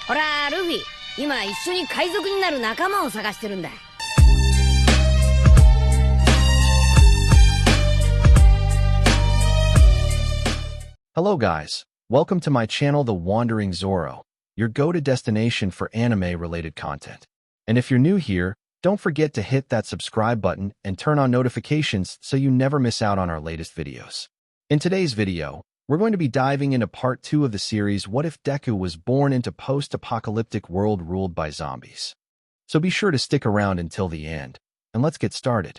ほら、ルフィ、今一緒に海賊になる仲間を探してるんだ。Hello guys, welcome to my channel The Wandering Zoro, your go-to destination for anime-related content. And if you're new here, don't forget to hit that subscribe button and turn on notifications so you never miss out on our latest videos. In today's video, we're going to be diving into part 2 of the series What If Deku Was Born into Post-Apocalyptic World Ruled by Zombies. So be sure to stick around until the end, and let's get started.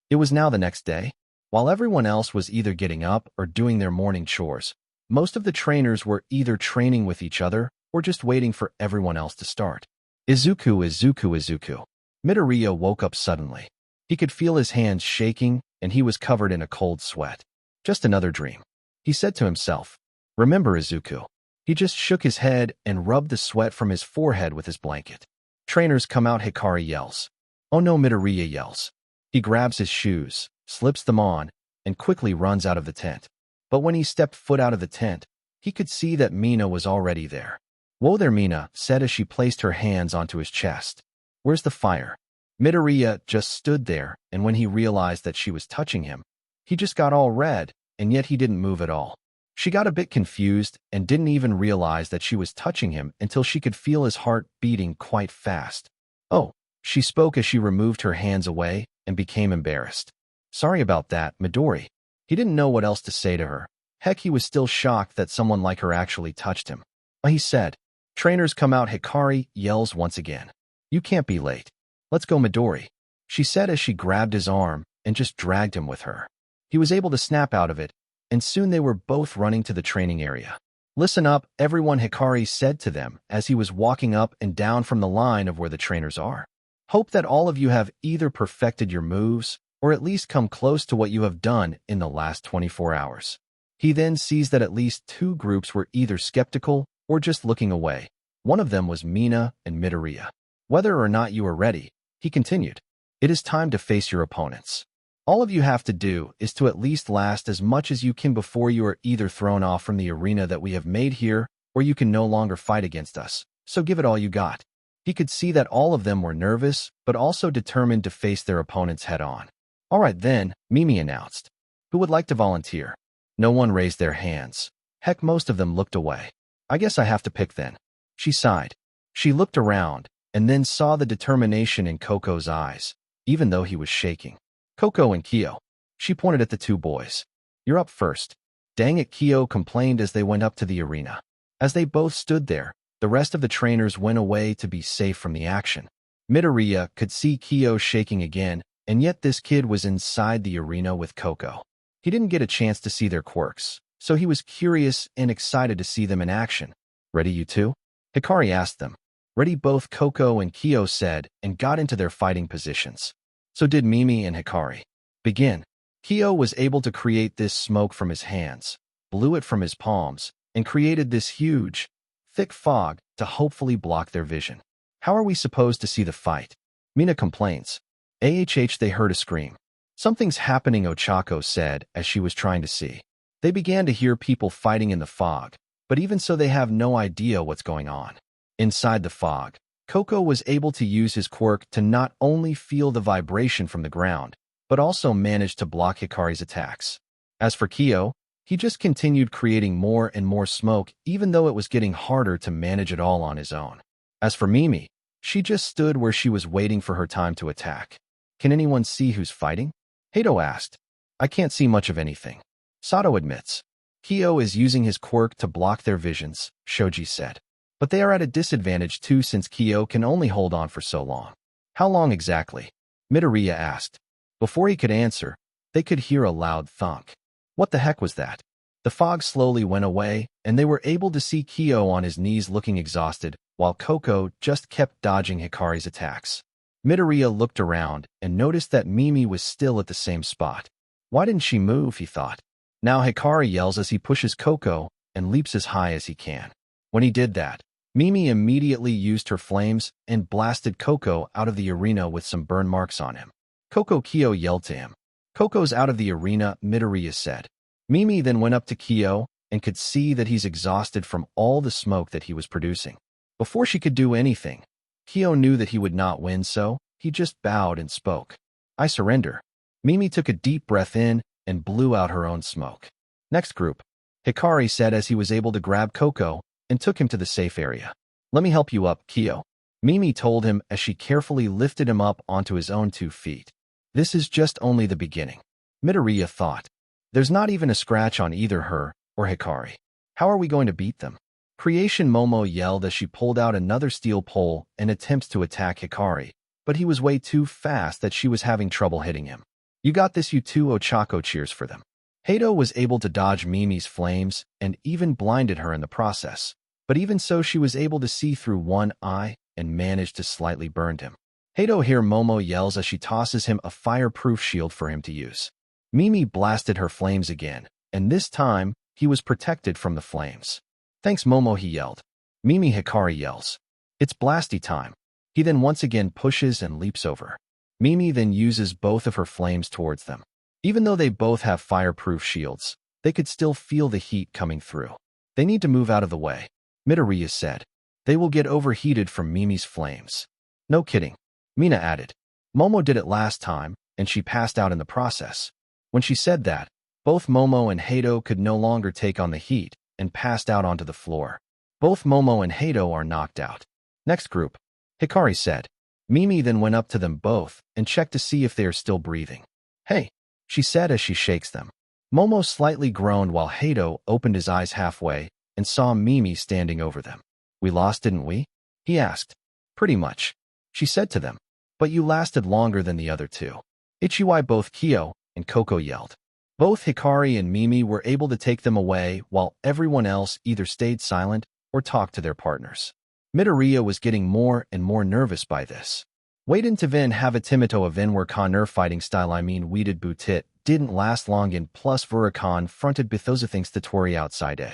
It was now the next day. While everyone else was either getting up or doing their morning chores, most of the trainers were either training with each other or just waiting for everyone else to start. Izuku. Midoriya woke up suddenly. He could feel his hands shaking, and he was covered in a cold sweat. Just another dream, he said to himself. Remember Izuku. He just shook his head and rubbed the sweat from his forehead with his blanket. Trainers come out, Hikari yells. Oh no, Midoriya yells. He grabs his shoes, slips them on, and quickly runs out of the tent. But when he stepped foot out of the tent, he could see that Mina was already there. Whoa there, Mina said as she placed her hands onto his chest. Where's the fire? Midoriya just stood there, and when he realized that she was touching him, he just got all red, and yet he didn't move at all. She got a bit confused and didn't even realize that she was touching him until she could feel his heart beating quite fast. Oh, she spoke as she removed her hands away and became embarrassed. Sorry about that, Midori. He didn't know what else to say to her. Heck, he was still shocked that someone like her actually touched him. He said. Trainers come out, Hikari yells once again. You can't be late. Let's go, Midori, she said as she grabbed his arm and just dragged him with her. He was able to snap out of it, and soon they were both running to the training area. Listen up, everyone, Hikari said to them as he was walking up and down from the line of where the trainers are. Hope that all of you have either perfected your moves or at least come close to what you have done in the last 24 hours. He then sees that at least two groups were either skeptical or just looking away. One of them was Mina and Midoriya. Whether or not you are ready, he continued, it is time to face your opponents. All of you have to do is to at least last as much as you can before you are either thrown off from the arena that we have made here or you can no longer fight against us, so give it all you got. He could see that all of them were nervous, but also determined to face their opponents head-on. All right then, Mimi announced. Who would like to volunteer? No one raised their hands. Heck, most of them looked away. I guess I have to pick then. She sighed. She looked around, and then saw the determination in Coco's eyes, even though he was shaking. Coco and Kyo. She pointed at the two boys. You're up first. Dang it, Kyo complained as they went up to the arena. As they both stood there, the rest of the trainers went away to be safe from the action. Midoriya could see Kyo shaking again, and yet this kid was inside the arena with Coco. He didn't get a chance to see their quirks, so he was curious and excited to see them in action. Ready, you two? Hikari asked them. Ready, both Coco and Kyo said, and got into their fighting positions. So did Mimi and Hikari. Begin. Kyo was able to create this smoke from his hands, blew it from his palms, and created this huge, thick fog to hopefully block their vision. How are we supposed to see the fight? Mina complains. They heard a scream. Something's happening, Ochako said as she was trying to see. They began to hear people fighting in the fog, but even so they have no idea what's going on. Inside the fog, Coco was able to use his quirk to not only feel the vibration from the ground, but also manage to block Hikari's attacks. As for Kyo, he just continued creating more and more smoke even though it was getting harder to manage it all on his own. As for Mimi, she just stood where she was waiting for her time to attack. Can anyone see who's fighting? Hato asked. I can't see much of anything. Sato admits. Kyo is using his quirk to block their visions, Shoji said. But they are at a disadvantage too since Kyo can only hold on for so long. How long exactly? Midoriya asked. Before he could answer, they could hear a loud thunk. What the heck was that? The fog slowly went away, and they were able to see Kyo on his knees looking exhausted, while Coco just kept dodging Hikari's attacks. Midoriya looked around and noticed that Mimi was still at the same spot. Why didn't she move, he thought. Now Hikari yells as he pushes Coco and leaps as high as he can. When he did that, Mimi immediately used her flames and blasted Coco out of the arena with some burn marks on him. Kyo yelled to him. Coco's out of the arena, Midoriya said. Mimi then went up to Kyo and could see that he's exhausted from all the smoke that he was producing. Before she could do anything, Kyo knew that he would not win, so he just bowed and spoke. I surrender. Mimi took a deep breath in and blew out her own smoke. Next group, Hikari said as he was able to grab Coco and took him to the safe area. Let me help you up, Kyo. Mimi told him as she carefully lifted him up onto his own 2 feet. This is just only the beginning. Midoriya thought. There's not even a scratch on either her or Hikari. How are we going to beat them? Creation Momo yelled as she pulled out another steel pole and attempts to attack Hikari, but he was way too fast that she was having trouble hitting him. You got this, you two. Ochako cheers for them. Hato was able to dodge Mimi's flames and even blinded her in the process, but even so she was able to see through one eye and managed to slightly burn him. Hato hear Momo yells as she tosses him a fireproof shield for him to use. Mimi blasted her flames again, and this time he was protected from the flames. Thanks, Momo, he yelled. Mimi Hikari yells. It's blasty time. He then once again pushes and leaps over. Mimi then uses both of her flames towards them. Even though they both have fireproof shields, they could still feel the heat coming through. They need to move out of the way, Midoriya said. They will get overheated from Mimi's flames. No kidding, Mina added. Momo did it last time, and she passed out in the process. When she said that, both Momo and Hato could no longer take on the heat and passed out onto the floor. Both Momo and Hato are knocked out. Next group, Hikari said. Mimi then went up to them both and checked to see if they are still breathing. Hey, she said as she shakes them. Momo slightly groaned while Hato opened his eyes halfway and saw Mimi standing over them. We lost, didn't we? He asked. Pretty much, she said to them. But you lasted longer than the other two. Ichiwai, both Kyo and Coco yelled. Both Hikari and Mimi were able to take them away while everyone else either stayed silent or talked to their partners. Midoriya was getting more and more nervous by this. Wait until Vin have a Timito event where Connor fighting style we did Butit didn't last long in plus Vurakan fronted Bithosa thinks the Tori outside a.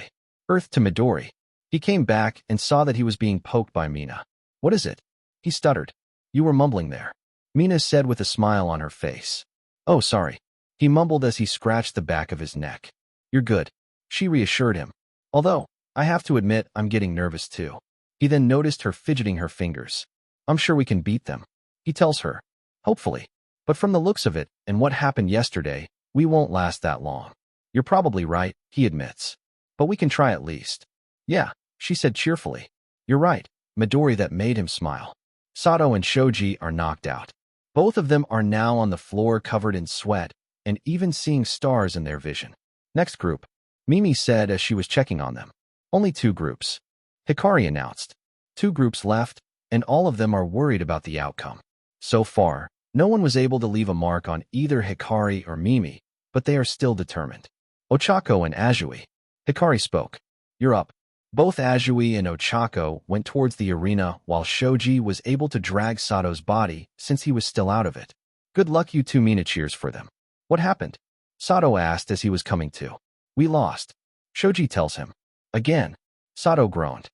Earth to Midori. He came back and saw that he was being poked by Mina. What is it? He stuttered. You were mumbling there. Mina said with a smile on her face. Oh, sorry. He mumbled as he scratched the back of his neck. You're good. She reassured him. Although, I have to admit I'm getting nervous too. He then noticed her fidgeting her fingers. I'm sure we can beat them. He tells her. Hopefully. But from the looks of it and what happened yesterday, we won't last that long. You're probably right, he admits. But we can try at least. Yeah, she said cheerfully. You're right, Midori. That made him smile. Sato and Shoji are knocked out. Both of them are now on the floor covered in sweat and even seeing stars in their vision. Next group, Mimi said as she was checking on them. Only 2 groups. Hikari announced. 2 groups left, and all of them are worried about the outcome. So far, no one was able to leave a mark on either Hikari or Mimi, but they are still determined. Ochako and Azui. Hikari spoke. You're up. Both Azui and Ochako went towards the arena while Shoji was able to drag Sato's body since he was still out of it. Good luck, you two. Mina cheers for them. What happened? Sato asked as he was coming to. We lost. Shoji tells him. Again. Sato groaned.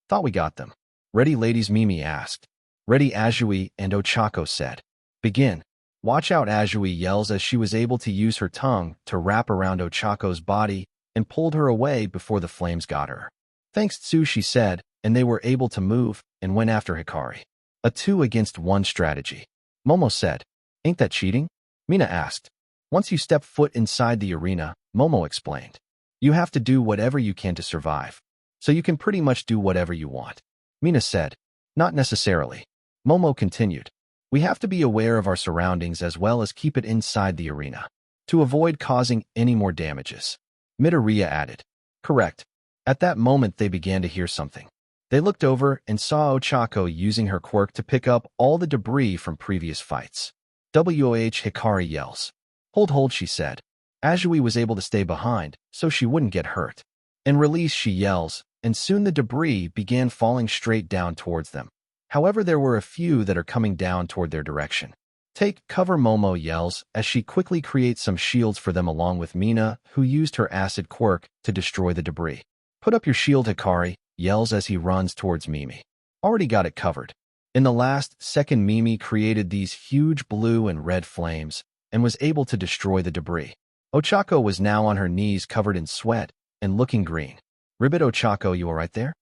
Thought we got them. Ready, ladies? Mimi asked. Ready, Azui and Ochako said. Begin. Watch out, Azui yells as she was able to use her tongue to wrap around Ochako's body and pulled her away before the flames got her. Thanks, Tsu, she said, and they were able to move and went after Hikari. A 2-against-1 strategy. Momo said. Ain't that cheating? Mina asked. Once you step foot inside the arena, Momo explained. You have to do whatever you can to survive. So you can pretty much do whatever you want. Mina said. Not necessarily. Momo continued. We have to be aware of our surroundings as well as keep it inside the arena, to avoid causing any more damages. Midoriya added. Correct. At that moment they began to hear something. They looked over and saw Ochako using her quirk to pick up all the debris from previous fights. WOH Hikari yells. Hold, she said. Azui was able to stay behind, so she wouldn't get hurt. And release, she yells, and soon the debris began falling straight down towards them. However, there were a few that are coming down toward their direction. Take cover, Momo yells as she quickly creates some shields for them along with Mina, who used her acid quirk to destroy the debris. Put up your shield, Hikari yells as he runs towards Mimi. Already got it covered. In the last second, Mimi created these huge blue and red flames and was able to destroy the debris. Ochako was now on her knees covered in sweat and looking green. Ribbit, Ochako, you alright there?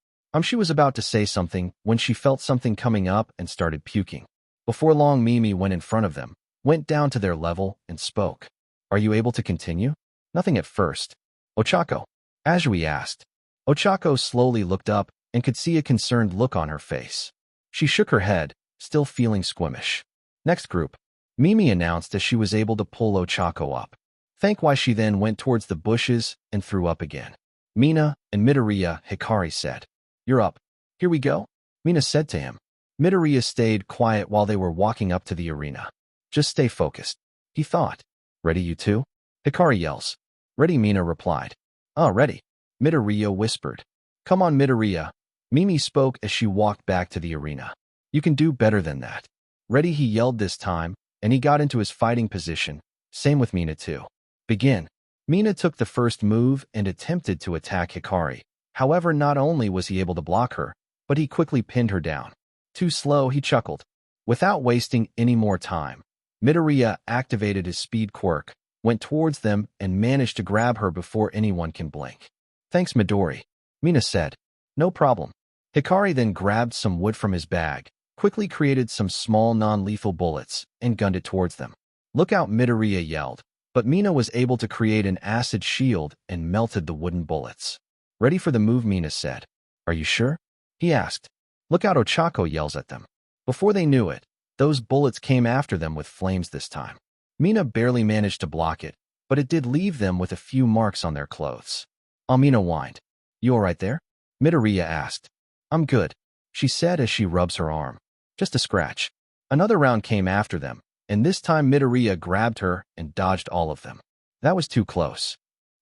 She was about to say something when she felt something coming up and started puking. Before long, Mimi went in front of them, went down to their level, and spoke. Are you able to continue? Nothing at first. Ochako? Azui asked. Ochako slowly looked up and could see a concerned look on her face. She shook her head, still feeling squeamish. Next group. Mimi announced as she was able to pull Ochako up. Thank why she then went towards the bushes and threw up again. Mina and Midoriya, Hikari said. You're up. Here we go? Mina said to him. Midoriya stayed quiet while they were walking up to the arena. Just stay focused, he thought. Ready, you two? Hikari yells. Ready, Mina replied. Ready, Midoriya whispered. Come on, Midoriya. Mimi spoke as she walked back to the arena. You can do better than that. Ready, he yelled this time, and he got into his fighting position. Same with Mina too. Begin. Mina took the first move and attempted to attack Hikari. However, not only was he able to block her, but he quickly pinned her down. Too slow, he chuckled. Without wasting any more time, Midoriya activated his speed quirk, went towards them, and managed to grab her before anyone can blink. Thanks, Midori, Mina said. No problem. Hikari then grabbed some wood from his bag, quickly created some small non-lethal bullets, and gunned it towards them. Look out, Midoriya yelled, but Mina was able to create an acid shield and melted the wooden bullets. Ready for the move, Mina said. Are you sure? He asked. Look out, Ochako yells at them. Before they knew it, those bullets came after them with flames this time. Mina barely managed to block it, but it did leave them with a few marks on their clothes. Mina whined. You all right there? Midoriya asked. I'm good, she said as she rubs her arm. Just a scratch. Another round came after them, and this time Midoriya grabbed her and dodged all of them. That was too close,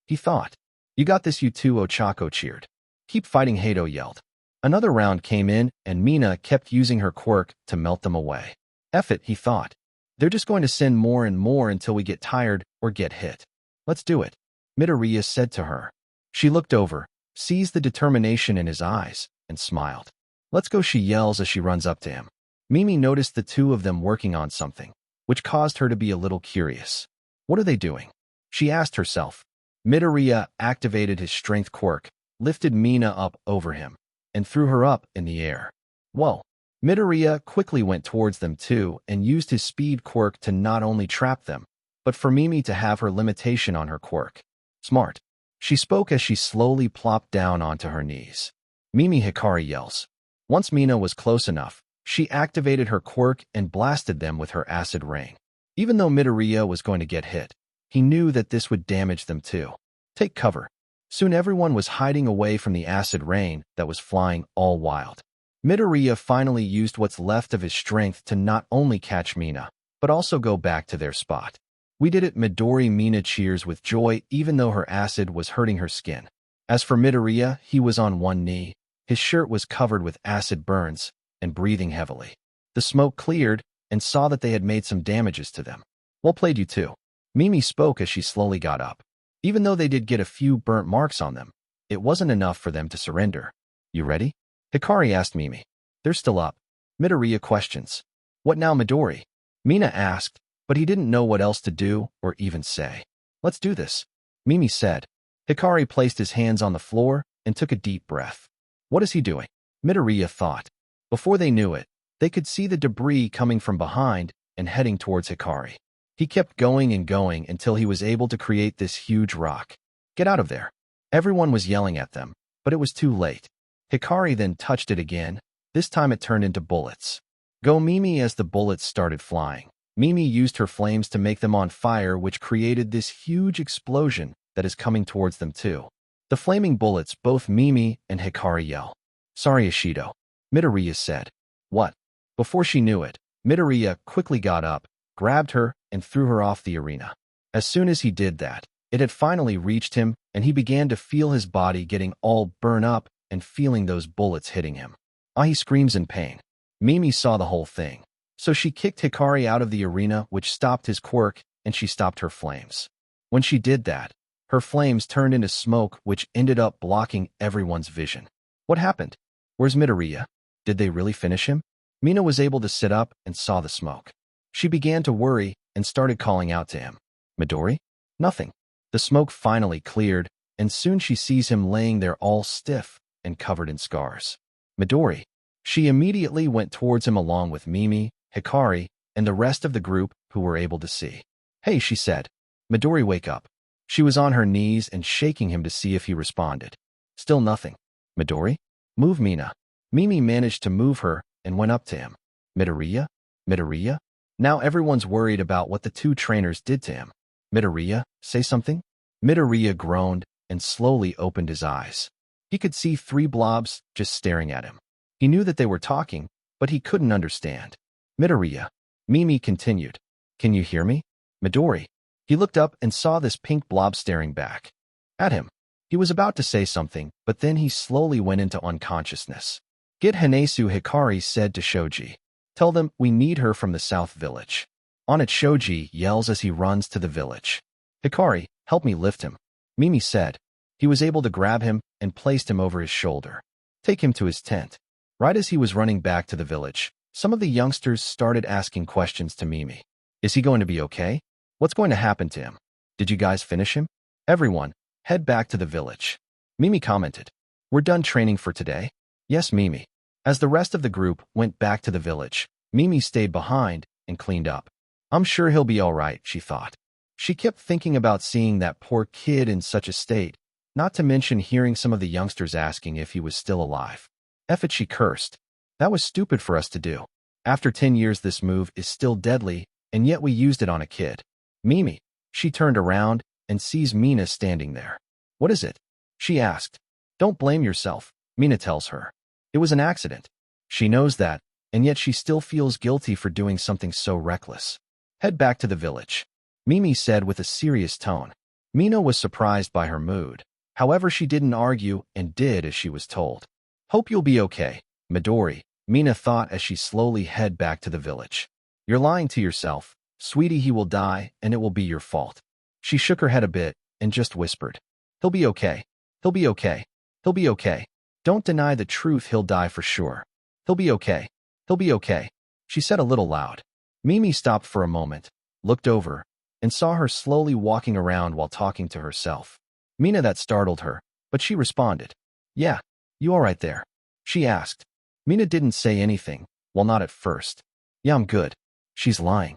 he thought. You got this, you two, Ochako cheered. Keep fighting, Hato yelled. Another round came in, and Mina kept using her quirk to melt them away. Eff it, he thought. They're just going to send more and more until we get tired or get hit. Let's do it, Midoriya said to her. She looked over, sees the determination in his eyes, and smiled. Let's go, she yells as she runs up to him. Mimi noticed the two of them working on something, which caused her to be a little curious. What are they doing? She asked herself. Midoriya activated his strength quirk, lifted Mina up over him, and threw her up in the air. Whoa. Midoriya quickly went towards them too and used his speed quirk to not only trap them, but for Mimi to have her limitation on her quirk. Smart. She spoke as she slowly plopped down onto her knees. Mimi, Hikari yells. Once Mina was close enough, she activated her quirk and blasted them with her acid rain. Even though Midoriya was going to get hit, he knew that this would damage them too. Take cover. Soon everyone was hiding away from the acid rain that was flying all wild. Midoriya finally used what's left of his strength to not only catch Mina, but also go back to their spot. We did it, Midori. Mina cheers with joy even though her acid was hurting her skin. As for Midoriya, he was on one knee, his shirt was covered with acid burns, and breathing heavily. The smoke cleared and saw that they had made some damages to them. Well played, you two. Mimi spoke as she slowly got up. Even though they did get a few burnt marks on them, it wasn't enough for them to surrender. You ready? Hikari asked Mimi. They're still up. Midoriya questions. What now, Midori? Mina asked, but he didn't know what else to do or even say. Let's do this, Mimi said. Hikari placed his hands on the floor and took a deep breath. What is he doing? Midoriya thought. Before they knew it, they could see the debris coming from behind and heading towards Hikari. He kept going and going until he was able to create this huge rock. Get out of there. Everyone was yelling at them, but it was too late. Hikari then touched it again. This time it turned into bullets. Go, Mimi. As the bullets started flying, Mimi used her flames to make them on fire, which created this huge explosion that is coming towards them too. The flaming bullets, both Mimi and Hikari yell. Sorry, Ishido, Midoriya said. What? Before she knew it, Midoriya quickly got up, grabbed her, and threw her off the arena. As soon as he did that, it had finally reached him, and he began to feel his body getting all burned up and feeling those bullets hitting him. He screams in pain. Mimi saw the whole thing, so she kicked Hikari out of the arena, which stopped his quirk, and she stopped her flames. When she did that, her flames turned into smoke, which ended up blocking everyone's vision. What happened? Where's Midoriya? Did they really finish him? Mina was able to sit up and saw the smoke. She began to worry and started calling out to him. Midori? Nothing. The smoke finally cleared, and soon she sees him laying there all stiff and covered in scars. Midori. She immediately went towards him along with Mimi, Hikari, and the rest of the group who were able to see. Hey, she said. Midori, wake up. She was on her knees and shaking him to see if he responded. Still nothing. Midori? Move, Mina. Mimi managed to move her and went up to him. Midoriya? Midoriya? Now everyone's worried about what the two trainers did to him. Midoriya, say something? Midoriya groaned and slowly opened his eyes. He could see 3 blobs just staring at him. He knew that they were talking, but he couldn't understand. Midoriya. Mimi continued. Can you hear me? Midori. He looked up and saw this pink blob staring back at him. He was about to say something, but then he slowly went into unconsciousness. Get Hanesu, Hikari said to Shoji. Tell them we need her from the South Village. On it, Shoji yells as he runs to the village. Hikari, help me lift him. Mimi said. He was able to grab him and placed him over his shoulder. Take him to his tent. Right as he was running back to the village, some of the youngsters started asking questions to Mimi. Is he going to be okay? What's going to happen to him? Did you guys finish him? Everyone, head back to the village. Mimi commented. We're done training for today. Yes, Mimi. As the rest of the group went back to the village, Mimi stayed behind and cleaned up. I'm sure he'll be all right, she thought. She kept thinking about seeing that poor kid in such a state, not to mention hearing some of the youngsters asking if he was still alive. F it, she cursed. That was stupid for us to do. After 10 years, this move is still deadly, and yet we used it on a kid. Mimi. She turned around and sees Mina standing there. What is it? She asked. Don't blame yourself, Mina tells her. It was an accident. She knows that, and yet she still feels guilty for doing something so reckless. Head back to the village, Mimi said with a serious tone. Mina was surprised by her mood. However, she didn't argue and did as she was told. Hope you'll be okay, Midori, Mina thought as she slowly head back to the village. You're lying to yourself, sweetie. He will die, and it will be your fault. She shook her head a bit and just whispered. He'll be okay. He'll be okay. He'll be okay. Don't deny the truth. He'll die for sure. He'll be okay. He'll be okay, she said a little loud. Mimi stopped for a moment, looked over, and saw her slowly walking around while talking to herself. Mina, that startled her, but she responded. Yeah, you all right there? She asked. Mina didn't say anything, well, not at first. Yeah, I'm good. She's lying,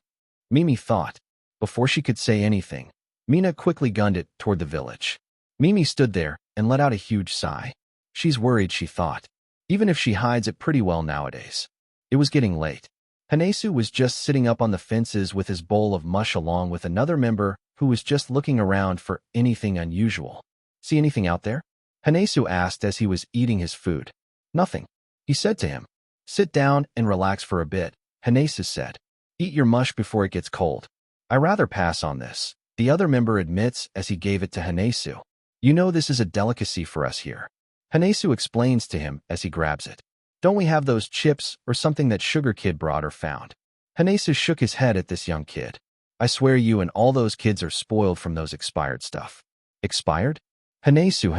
Mimi thought. Before she could say anything, Mina quickly gunned it toward the village. Mimi stood there and let out a huge sigh. She's worried, she thought, even if she hides it pretty well nowadays. It was getting late. Hanesu was just sitting up on the fences with his bowl of mush along with another member who was just looking around for anything unusual. See anything out there? Hanesu asked as he was eating his food. Nothing, he said to him. Sit down and relax for a bit, Hanesu said. Eat your mush before it gets cold. I rather pass on this, the other member admits as he gave it to Hanesu. You know this is a delicacy for us here. Hanesu explains to him as he grabs it. Don't we have those chips or something that Sugar Kid brought or found? Hanesu shook his head at this young kid. I swear you and all those kids are spoiled from those expired stuff. Expired? Hanesu.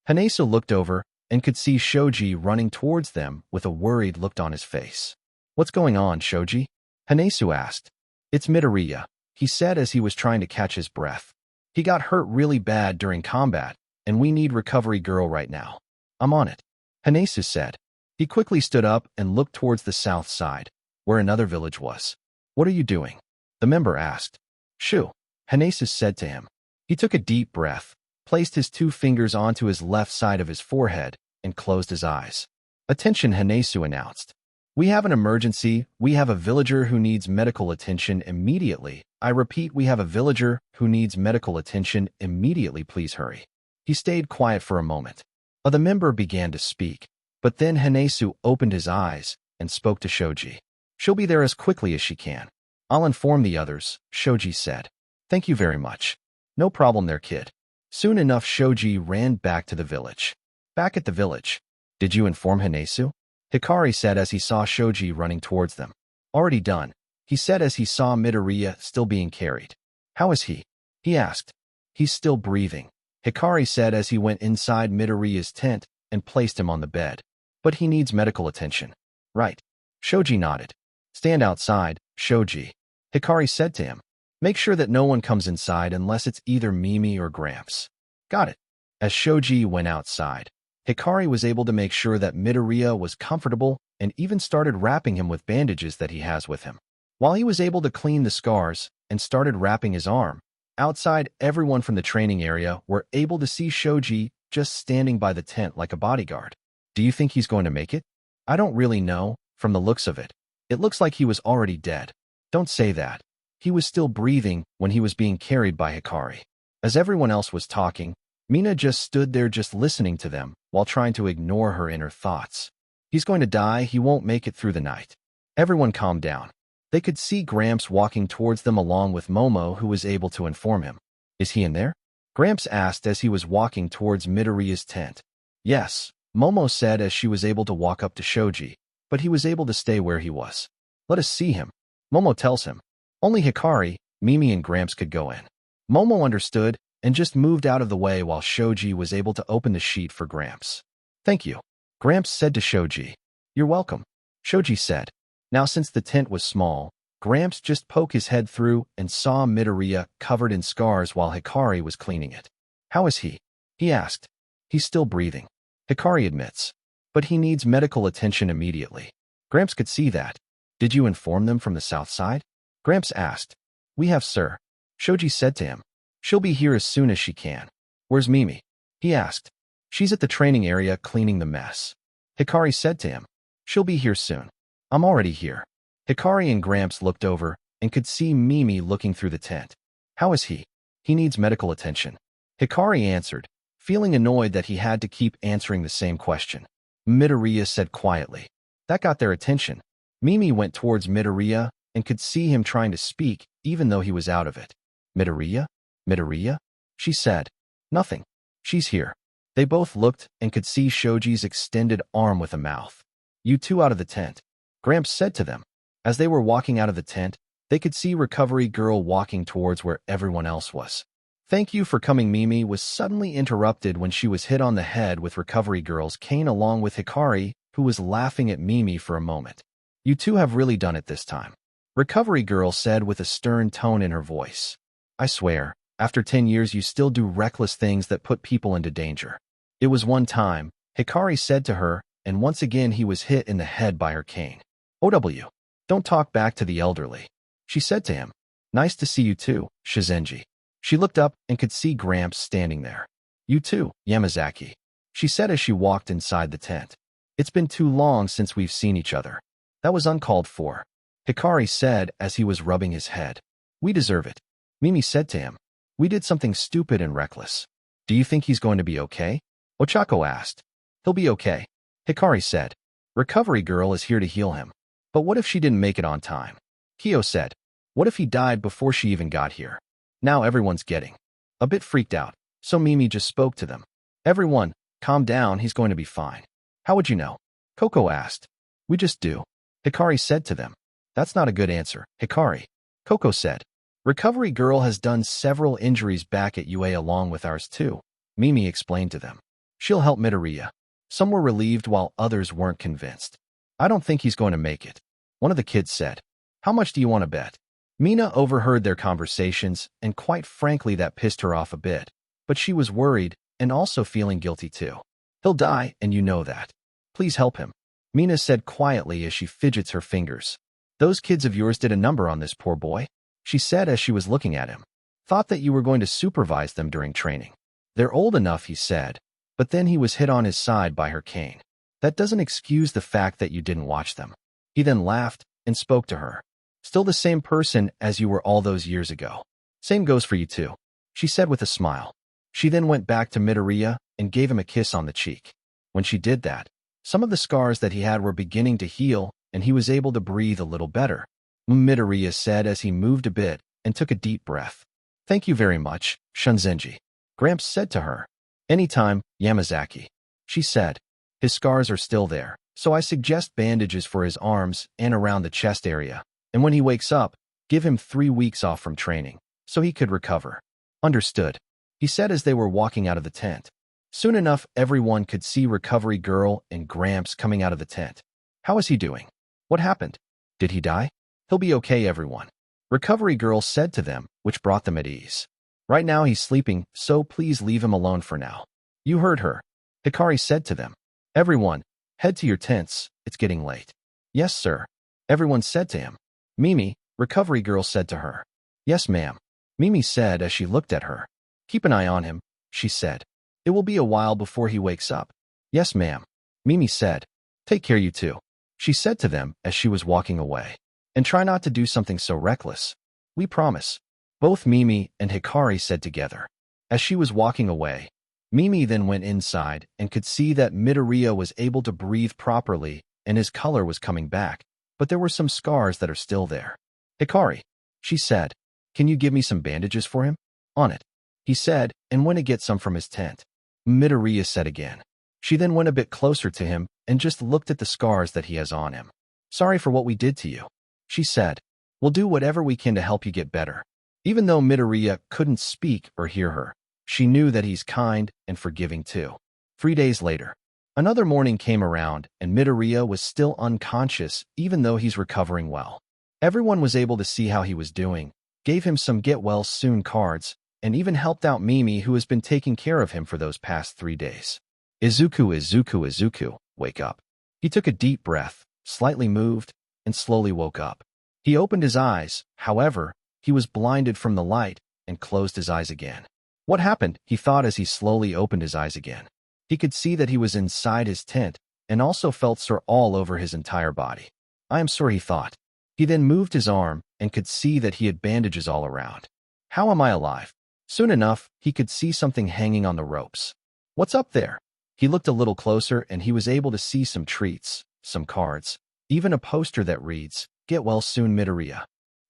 Hanesu looked over and could see Shoji running towards them with a worried look on his face. What's going on, Shoji? Hanesu asked. It's Midoriya, he said as he was trying to catch his breath. He got hurt really bad during combat, and we need recovery girl right now. I'm on it, Hanesu said. He quickly stood up and looked towards the south side, where another village was. What are you doing? The member asked. Shoo, Hanesu said to him. He took a deep breath, placed his 2 fingers onto his left side of his forehead, and closed his eyes. Attention, Hanesu announced. We have an emergency. We have a villager who needs medical attention immediately. I repeat, we have a villager who needs medical attention immediately. Please hurry. He stayed quiet for a moment. The member began to speak, but then Hanesu opened his eyes and spoke to Shoji. She'll be there as quickly as she can. I'll inform the others, Shoji said. Thank you very much. No problem there, kid. Soon enough, Shoji ran back to the village. Back at the village. Did you inform Hanesu? Hikari said as he saw Shoji running towards them. Already done, he said as he saw Midoriya still being carried. How is he? He asked. He's still breathing, Hikari said as he went inside Midoriya's tent and placed him on the bed. But he needs medical attention. Right. Shoji nodded. Stand outside, Shoji, Hikari said to him. Make sure that no one comes inside unless it's either Mimi or Gramps. Got it. As Shoji went outside, Hikari was able to make sure that Midoriya was comfortable and even started wrapping him with bandages that he has with him. While he was able to clean the scars and started wrapping his arm, outside, everyone from the training area were able to see Shoji just standing by the tent like a bodyguard. Do you think he's going to make it? I don't really know, from the looks of it. It looks like he was already dead. Don't say that. He was still breathing when he was being carried by Hikari. As everyone else was talking, Mina just stood there just listening to them while trying to ignore her inner thoughts. He's going to die, he won't make it through the night. Everyone calmed down. They could see Gramps walking towards them along with Momo, who was able to inform him. Is he in there? Gramps asked as he was walking towards Midoriya's tent. Yes, Momo said as she was able to walk up to Shoji, but he was able to stay where he was. Let us see him. Momo tells him. Only Hikari, Mimi and Gramps could go in. Momo understood and just moved out of the way while Shoji was able to open the sheet for Gramps. Thank you. Gramps said to Shoji. You're welcome. Shoji said. Now since the tent was small, Gramps just poked his head through and saw Midoriya covered in scars while Hikari was cleaning it. How is he? He asked. He's still breathing. Hikari admits. But he needs medical attention immediately. Gramps could see that. Did you inform them from the south side? Gramps asked. We have, sir. Shoji said to him. She'll be here as soon as she can. Where's Mimi? He asked. She's at the training area cleaning the mess. Hikari said to him. She'll be here soon. I'm already here. Hikari and Gramps looked over and could see Mimi looking through the tent. How is he? He needs medical attention. Hikari answered, feeling annoyed that he had to keep answering the same question. Midoriya said quietly. That got their attention. Mimi went towards Midoriya and could see him trying to speak even though he was out of it. Midoriya? Midoriya? She said. Nothing. She's here. They both looked and could see Shoji's extended arm with a mouth. You two out of the tent. Gramps said to them. As they were walking out of the tent, they could see Recovery Girl walking towards where everyone else was. Thank you for coming. Mimi was suddenly interrupted when she was hit on the head with Recovery Girl's cane along with Hikari, who was laughing at Mimi for a moment. You two have really done it this time. Recovery Girl said with a stern tone in her voice. I swear, after 10 years you still do reckless things that put people into danger. It was one time, Hikari said to her, and once again he was hit in the head by her cane. OW. Don't talk back to the elderly. She said to him. Nice to see you too, Shizenji. She looked up and could see Gramps standing there. You too, Yamazaki. She said as she walked inside the tent. It's been too long since we've seen each other. That was uncalled for. Hikari said as he was rubbing his head. We deserve it. Mimi said to him. We did something stupid and reckless. Do you think he's going to be okay? Ochako asked. He'll be okay. Hikari said. Recovery Girl is here to heal him. But what if she didn't make it on time? Kyo said. What if he died before she even got here? Now everyone's getting a bit freaked out, so Mimi just spoke to them. Everyone, calm down, he's going to be fine. How would you know? Coco asked. We just do. Hikari said to them. That's not a good answer, Hikari. Coco said. Recovery Girl has done several injuries back at UA along with ours too. Mimi explained to them. She'll help Midoriya. Some were relieved while others weren't convinced. I don't think he's going to make it. One of the kids said. How much do you want to bet? Mina overheard their conversations, and quite frankly that pissed her off a bit. But she was worried, and also feeling guilty too. He'll die, and you know that. Please help him. Mina said quietly as she fidgets her fingers. Those kids of yours did a number on this poor boy, she said as she was looking at him. Thought that you were going to supervise them during training. They're old enough, he said, but then he was hit on his side by her cane. That doesn't excuse the fact that you didn't watch them. He then laughed and spoke to her. Still the same person as you were all those years ago. Same goes for you too, she said with a smile. She then went back to Midoriya and gave him a kiss on the cheek. When she did that, some of the scars that he had were beginning to heal and he was able to breathe a little better. Midoriya said as he moved a bit and took a deep breath. Thank you very much, Shunzenji. Gramps said to her. Anytime, Yamazaki. She said. His scars are still there, so I suggest bandages for his arms and around the chest area. And when he wakes up, give him 3 weeks off from training, so he could recover. Understood, he said as they were walking out of the tent. Soon enough, everyone could see Recovery Girl and Gramps coming out of the tent. How is he doing? What happened? Did he die? He'll be okay, everyone. Recovery Girl said to them, which brought them at ease. Right now he's sleeping, so please leave him alone for now. You heard her. Hikari said to them. Everyone, head to your tents, it's getting late. Yes, sir. Everyone said to him. Mimi, recovery girl, said to her. Yes, ma'am. Mimi said as she looked at her. Keep an eye on him, she said. It will be a while before he wakes up. Yes, ma'am. Mimi said. Take care, you two, she said to them as she was walking away. And try not to do something so reckless. We promise. Both Mimi and Hikari said together. As she was walking away, Mimi then went inside and could see that Midoriya was able to breathe properly and his color was coming back, but there were some scars that are still there. Hikari, she said, can you give me some bandages for him? On it, he said, and went to get some from his tent. Midoriya said again. She then went a bit closer to him and just looked at the scars that he has on him. Sorry for what we did to you, she said. We'll do whatever we can to help you get better. Even though Midoriya couldn't speak or hear her, she knew that he's kind and forgiving too. 3 days later, another morning came around and Midoriya was still unconscious even though he's recovering well. Everyone was able to see how he was doing, gave him some get-well-soon cards, and even helped out Mimi, who has been taking care of him for those past 3 days. Izuku, wake up. He took a deep breath, slightly moved, and slowly woke up. He opened his eyes, however, he was blinded from the light and closed his eyes again. What happened, he thought as he slowly opened his eyes again. He could see that he was inside his tent and also felt sore all over his entire body. I am sore, he thought. He then moved his arm and could see that he had bandages all around. How am I alive? Soon enough, he could see something hanging on the ropes. What's up there? He looked a little closer and he was able to see some treats, some cards, even a poster that reads, Get well soon, Midoriya.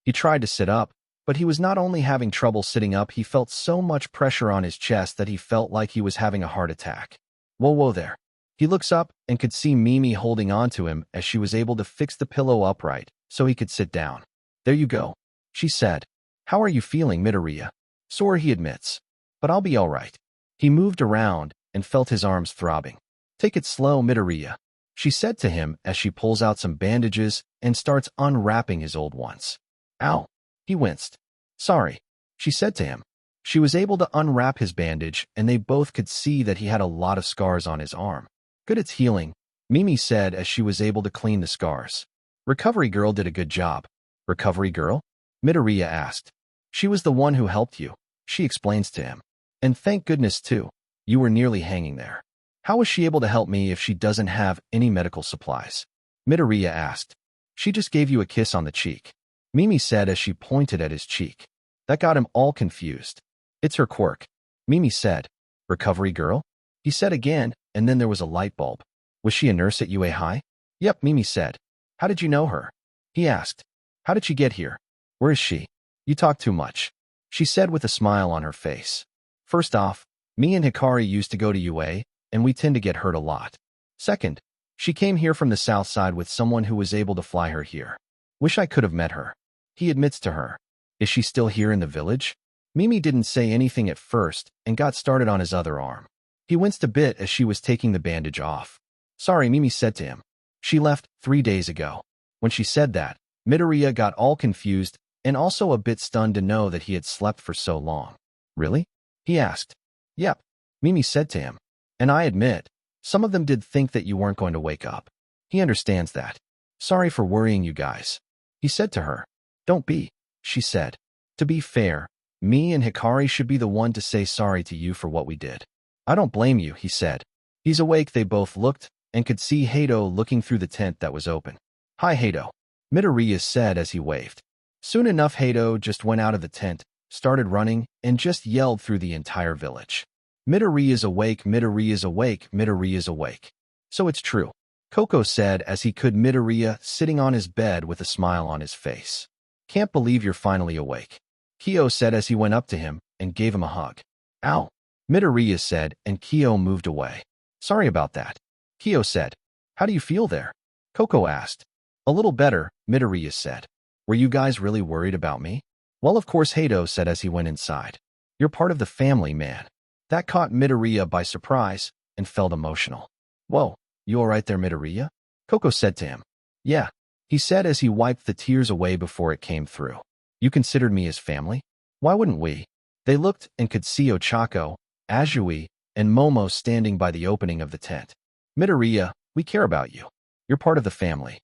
He tried to sit up, but he was not only having trouble sitting up, he felt so much pressure on his chest that he felt like he was having a heart attack. Whoa there. He looks up and could see Mimi holding on to him as she was able to fix the pillow upright so he could sit down. There you go, she said. How are you feeling, Midoriya? Sore, he admits. But I'll be all right. He moved around and felt his arms throbbing. Take it slow, Midoriya, she said to him as she pulls out some bandages and starts unwrapping his old ones. Ow, he winced. Sorry, she said to him. She was able to unwrap his bandage and they both could see that he had a lot of scars on his arm. Good, it's healing, Mimi said as she was able to clean the scars. Recovery girl did a good job. Recovery girl? Midoriya asked. She was the one who helped you, she explains to him. And thank goodness too. You were nearly hanging there. How was she able to help me if she doesn't have any medical supplies? Midoriya asked. She just gave you a kiss on the cheek, Mimi said as she pointed at his cheek. That got him all confused. It's her quirk, Mimi said. Recovery girl? He said again, and then there was a light bulb. Was she a nurse at UA High? Yep, Mimi said. How did you know her? He asked. How did she get here? Where is she? You talk too much, she said with a smile on her face. First off, me and Hikari used to go to UA, and we tend to get hurt a lot. Second, she came here from the south side with someone who was able to fly her here. Wish I could have met her. He admits to her. Is she still here in the village? Mimi didn't say anything at first and got started on his other arm. He winced a bit as she was taking the bandage off. Sorry, Mimi said to him. She left 3 days ago. When she said that, Midoriya got all confused and also a bit stunned to know that he had slept for so long. Really? He asked. Yep, Mimi said to him. And I admit, some of them did think that you weren't going to wake up. He understands that. Sorry for worrying you guys, he said to her. Don't be, she said. To be fair, me and Hikari should be the one to say sorry to you for what we did. I don't blame you, he said. He's awake. They both looked and could see Hato looking through the tent that was open. Hi, Hato, Midoriya said as he waved. Soon enough, Hato just went out of the tent, started running, and just yelled through the entire village. Midoriya's awake, Midoriya's awake, Midoriya's awake. So it's true, Coco said as he could Midoriya sitting on his bed with a smile on his face. Can't believe you're finally awake, Kyo said as he went up to him and gave him a hug. Ow, Midoriya said, and Kyo moved away. Sorry about that, Kyo said. How do you feel there? Coco asked. A little better, Midoriya said. Were you guys really worried about me? Well, of course, Hato said as he went inside. You're part of the family, man. That caught Midoriya by surprise and felt emotional. Whoa, you all right there, Midoriya? Coco said to him. Yeah, he said as he wiped the tears away before it came through. You considered me as family? Why wouldn't we? They looked and could see Ochako, Azui, and Momo standing by the opening of the tent. Midoriya, we care about you. You're part of the family,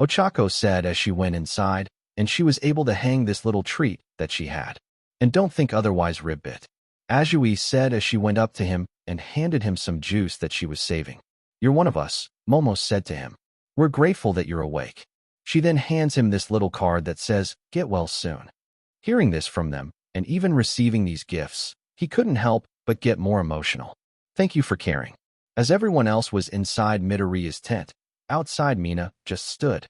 Ochako said as she went inside, and she was able to hang this little treat that she had. And don't think otherwise, Ribbit, Azui said as she went up to him and handed him some juice that she was saving. You're one of us, Momo said to him. We're grateful that you're awake. She then hands him this little card that says, get well soon. Hearing this from them, and even receiving these gifts, he couldn't help but get more emotional. Thank you for caring. As everyone else was inside Midoriya's tent, outside Mina just stood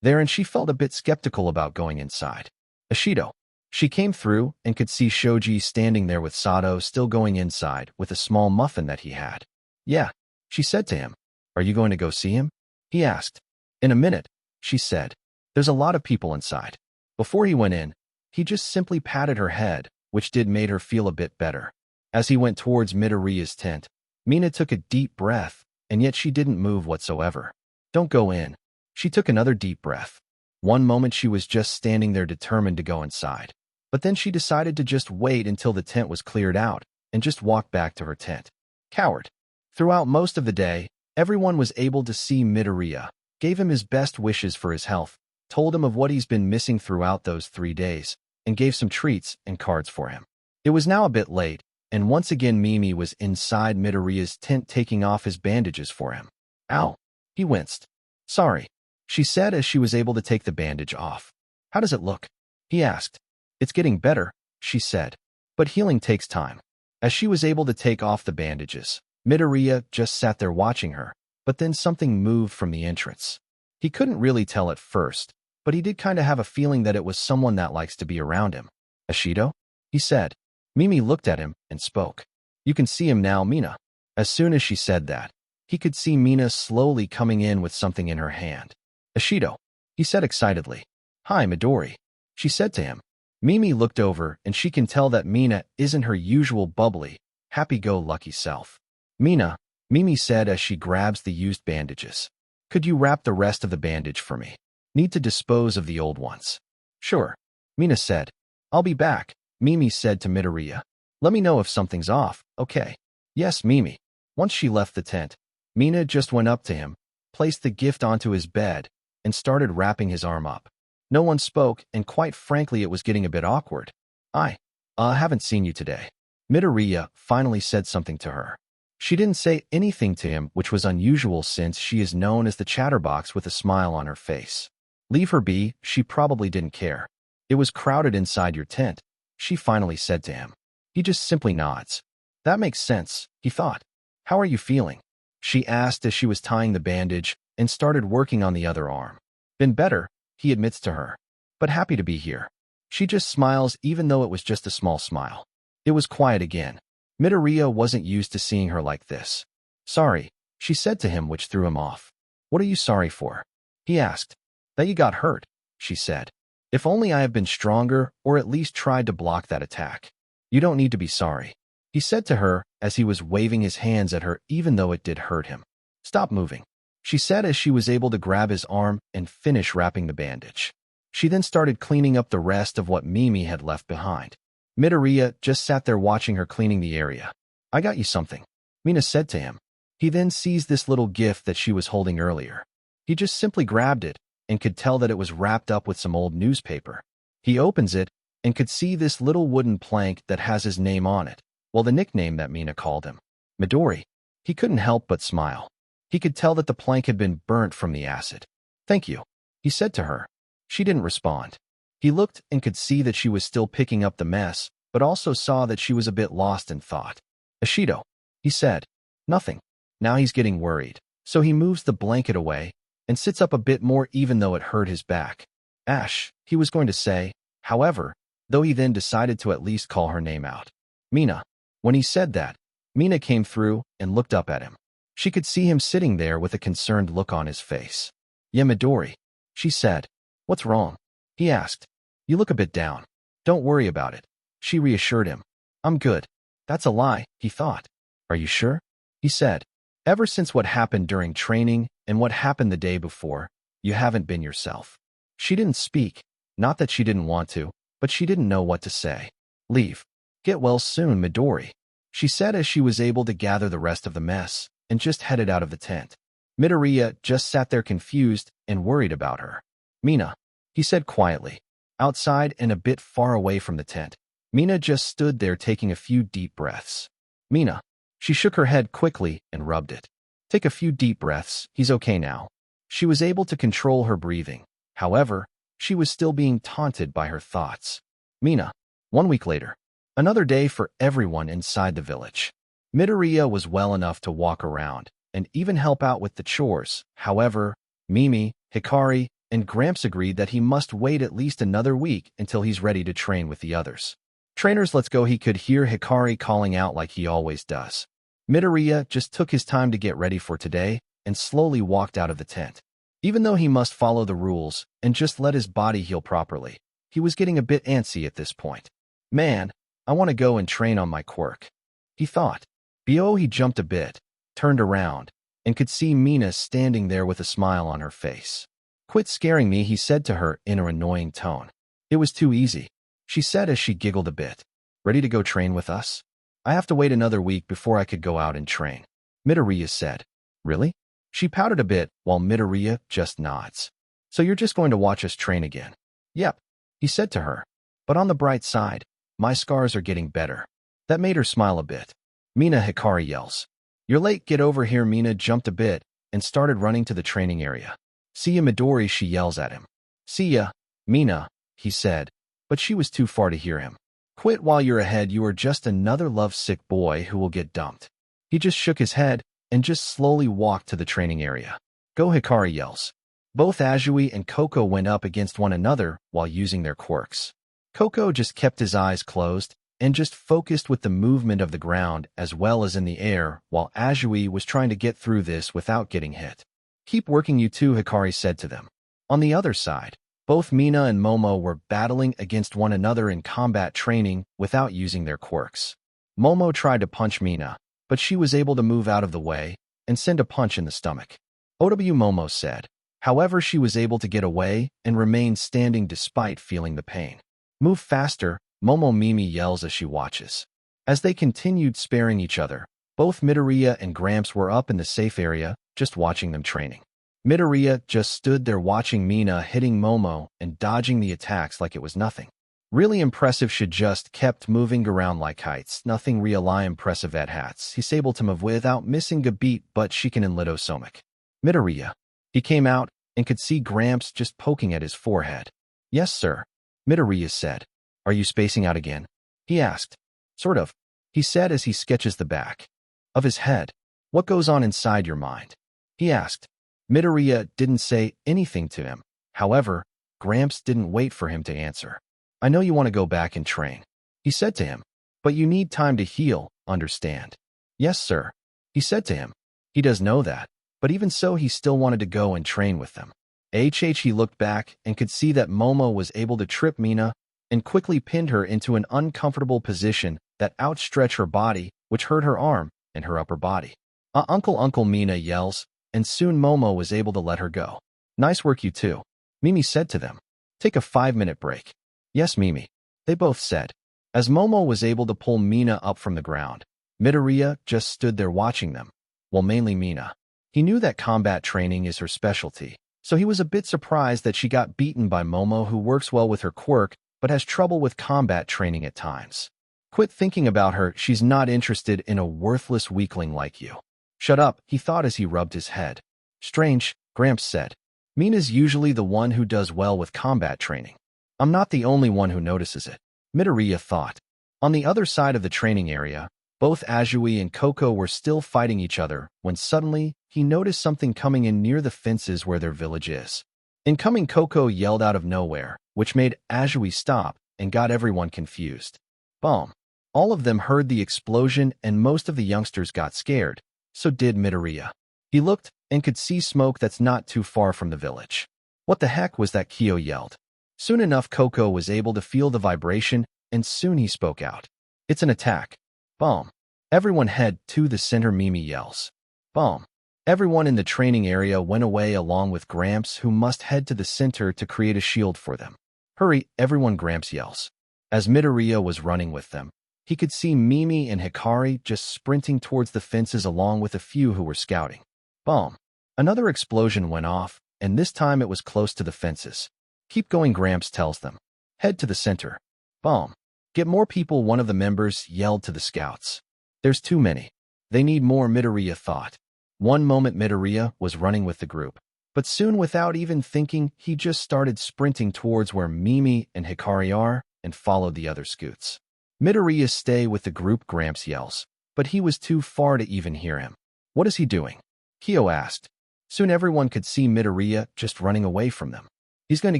there and she felt a bit skeptical about going inside. Ashido. She came through and could see Shoji standing there with Sato still going inside with a small muffin that he had. Yeah, she said to him. Are you going to go see him? He asked. In a minute, she said. There's a lot of people inside. Before he went in, he just simply patted her head, which did made her feel a bit better. As he went towards Midoriya's tent, Mina took a deep breath, and yet she didn't move whatsoever. Don't go in. She took another deep breath. One moment she was just standing there determined to go inside. But then she decided to just wait until the tent was cleared out and just walk back to her tent. Coward. Throughout most of the day, everyone was able to see Midoriya, gave him his best wishes for his health, told him of what he's been missing throughout those 3 days, and gave some treats and cards for him. It was now a bit late, and once again Mimi was inside Midoriya's tent taking off his bandages for him. Ow. He winced. Sorry, she said as she was able to take the bandage off. How does it look? He asked. It's getting better, she said. But healing takes time. As she was able to take off the bandages, Midoriya just sat there watching her, but then something moved from the entrance. He couldn't really tell at first, but he did kind of have a feeling that it was someone that likes to be around him. Ashido? He said. Mimi looked at him and spoke. You can see him now, Mina. As soon as she said that, he could see Mina slowly coming in with something in her hand. Ashido, he said excitedly. Hi, Midori, she said to him. Mimi looked over and she can tell that Mina isn't her usual bubbly, happy-go-lucky self. Mina, Mimi said as she grabs the used bandages. Could you wrap the rest of the bandage for me? Need to dispose of the old ones. Sure, Mina said. I'll be back, Mimi said to Midoriya. Let me know if something's off, okay? Yes, Mimi. Once she left the tent, Mina just went up to him, placed the gift onto his bed, and started wrapping his arm up. No one spoke, and quite frankly it was getting a bit awkward. I haven't seen you today. Midoriya finally said something to her. She didn't say anything to him, which was unusual since she is known as the chatterbox with a smile on her face. Leave her be, she probably didn't care. It was crowded inside your tent, she finally said to him. He just simply nods. That makes sense, he thought. How are you feeling? She asked as she was tying the bandage and started working on the other arm. Been better, he admits to her. But happy to be here. She just smiles even though it was just a small smile. It was quiet again. Midoriya wasn't used to seeing her like this. Sorry, she said to him, which threw him off. What are you sorry for? He asked. That you got hurt, she said. If only I have been stronger or at least tried to block that attack. You don't need to be sorry, he said to her as he was waving his hands at her even though it did hurt him. Stop moving, she said as she was able to grab his arm and finish wrapping the bandage. She then started cleaning up the rest of what Mimi had left behind. Midoriya just sat there watching her cleaning the area. I got you something, Mina said to him. He then sees this little gift that she was holding earlier. He just simply grabbed it and could tell that it was wrapped up with some old newspaper. He opens it and could see this little wooden plank that has his name on it, well, the nickname that Mina called him, Midori. He couldn't help but smile. He could tell that the plank had been burnt from the acid. Thank you, he said to her. She didn't respond. He looked and could see that she was still picking up the mess, but also saw that she was a bit lost in thought. Ashido, he said. Nothing. Now he's getting worried, so he moves the blanket away and sits up a bit more even though it hurt his back. Ash, he was going to say, however, though he then decided to at least call her name out. Mina. When he said that, Mina came through and looked up at him. She could see him sitting there with a concerned look on his face. Yeah, Midori, she said. What's wrong? He asked. You look a bit down. Don't worry about it, she reassured him. I'm good. That's a lie, he thought. Are you sure? He said. Ever since what happened during training and what happened the day before, you haven't been yourself. She didn't speak, not that she didn't want to, but she didn't know what to say. Leave. Get well soon, Midori, she said as she was able to gather the rest of the mess and just headed out of the tent. Midoriya just sat there confused and worried about her. Mina, he said quietly. Outside and a bit far away from the tent, Mina just stood there taking a few deep breaths. Mina. She shook her head quickly and rubbed it. Take a few deep breaths, he's okay now. She was able to control her breathing. However, she was still being taunted by her thoughts. Mina. 1 week later. Another day for everyone inside the village. Midoriya was well enough to walk around and even help out with the chores. However, Mimi, Hikari, and Gramps agreed that he must wait at least another week until he's ready to train with the others. Trainers, let's go. He could hear Hikari calling out like he always does. Midoriya just took his time to get ready for today and slowly walked out of the tent. Even though he must follow the rules and just let his body heal properly, he was getting a bit antsy at this point. Man, I want to go and train on my quirk, he thought. He jumped a bit, turned around, and could see Mina standing there with a smile on her face. Quit scaring me, he said to her in an annoying tone. It was too easy, she said as she giggled a bit. Ready to go train with us? I have to wait another week before I could go out and train, Midoriya said. Really? She pouted a bit while Midoriya just nods. So you're just going to watch us train again? Yep, he said to her. But on the bright side, my scars are getting better. That made her smile a bit. Mina, Hikari yells. You're late, get over here. Mina jumped a bit and started running to the training area. See ya, Midori, she yells at him. See ya, Mina, he said, but she was too far to hear him. Quit while you're ahead, you are just another lovesick boy who will get dumped. He just shook his head and just slowly walked to the training area. Go, Hikari yells. Both Azui and Koko went up against one another while using their quirks. Koko just kept his eyes closed and just focused with the movement of the ground as well as in the air, while Azui was trying to get through this without getting hit. Keep working, you two, Hikari said to them. On the other side, both Mina and Momo were battling against one another in combat training without using their quirks. Momo tried to punch Mina, but she was able to move out of the way and send a punch in the stomach. OW, Momo said. However, she was able to get away and remain standing despite feeling the pain. Move faster, Momo, Mimi yells as she watches. As they continued sparing each other, both Midoriya and Gramps were up in the safe area, just watching them training. Midoriya just stood there watching Mina hitting Momo and dodging the attacks like it was nothing. Really impressive, she just kept moving around like heights. Nothing really impressive at hats. He's able to move without missing a beat, but she can in Lido Somic. Midoriya. He came out and could see Gramps just poking at his forehead. Yes, sir, Midoriya said. Are you spacing out again? He asked. Sort of, he said as he sketches the back of his head. What goes on inside your mind? He asked. Midoriya didn't say anything to him. However, Gramps didn't wait for him to answer. I know you want to go back and train, he said to him, but you need time to heal, understand? Yes, sir, he said to him. He does know that, but even so he still wanted to go and train with them. He looked back and could see that Momo was able to trip Mina and quickly pinned her into an uncomfortable position that outstretched her body, which hurt her arm and her upper body. Uncle, Mina yells, and soon Momo was able to let her go. Nice work, you two, Mimi said to them. Take a 5-minute break. Yes, Mimi, they both said. As Momo was able to pull Mina up from the ground, Midoriya just stood there watching them. Well, mainly Mina. He knew that combat training is her specialty, so he was a bit surprised that she got beaten by Momo, who works well with her quirk but has trouble with combat training at times. Quit thinking about her, she's not interested in a worthless weakling like you. Shut up, he thought as he rubbed his head. Strange, Gramps said. Mina's usually the one who does well with combat training. I'm not the only one who notices it, Midoriya thought. On the other side of the training area, both Azui and Koko were still fighting each other when suddenly he noticed something coming in near the fences where their village is. Incoming, Koko yelled out of nowhere, which made Azui stop and got everyone confused. Boom. All of them heard the explosion and most of the youngsters got scared. So did Midoriya. He looked and could see smoke that's not too far from the village. What the heck was that? Kyo yelled. Soon enough, Koko was able to feel the vibration, and soon he spoke out. It's an attack. Boom. Everyone head to the center, Mimi yells. Boom. Everyone in the training area went away along with Gramps, who must head to the center to create a shield for them. Hurry, everyone, Gramps yells. As Midoriya was running with them, he could see Mimi and Hikari just sprinting towards the fences along with a few who were scouting. Boom! Another explosion went off, and this time it was close to the fences. Keep going, Gramps tells them. Head to the center. Boom! Get more people, one of the members yelled to the scouts. There's too many. They need more, Midoriya thought. One moment Midoriya was running with the group, but soon without even thinking, he just started sprinting towards where Mimi and Hikari are and followed the other scouts. Midoriya, stay with the group, Gramps yells, but he was too far to even hear him. What is he doing? Kyo asked. Soon everyone could see Midoriya just running away from them. He's going to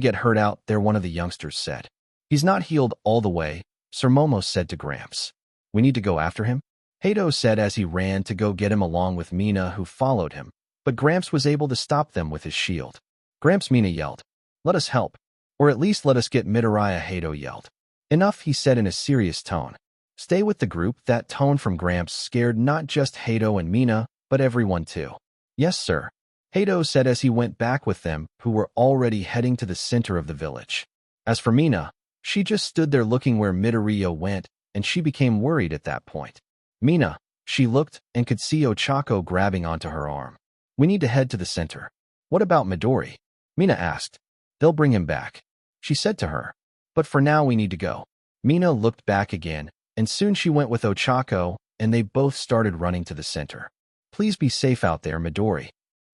get hurt out there, one of the youngsters said. He's not healed all the way, Sir Momo said to Gramps. We need to go after him? Hato said as he ran to go get him along with Mina, who followed him, but Gramps was able to stop them with his shield. Gramps, Mina yelled. Let us help. Or at least let us get Midoriya, Hato yelled. Enough, he said in a serious tone. Stay with the group. That tone from Gramps scared not just Hato and Mina, but everyone too. Yes, sir, Hato said as he went back with them, who were already heading to the center of the village. As for Mina, she just stood there looking where Midoriya went, and she became worried at that point. Mina, she looked and could see Ochako grabbing onto her arm. We need to head to the center. What about Midori? Mina asked. They'll bring him back, she said to her. But for now we need to go. Mina looked back again, and soon she went with Ochako, and they both started running to the center. Please be safe out there, Midori.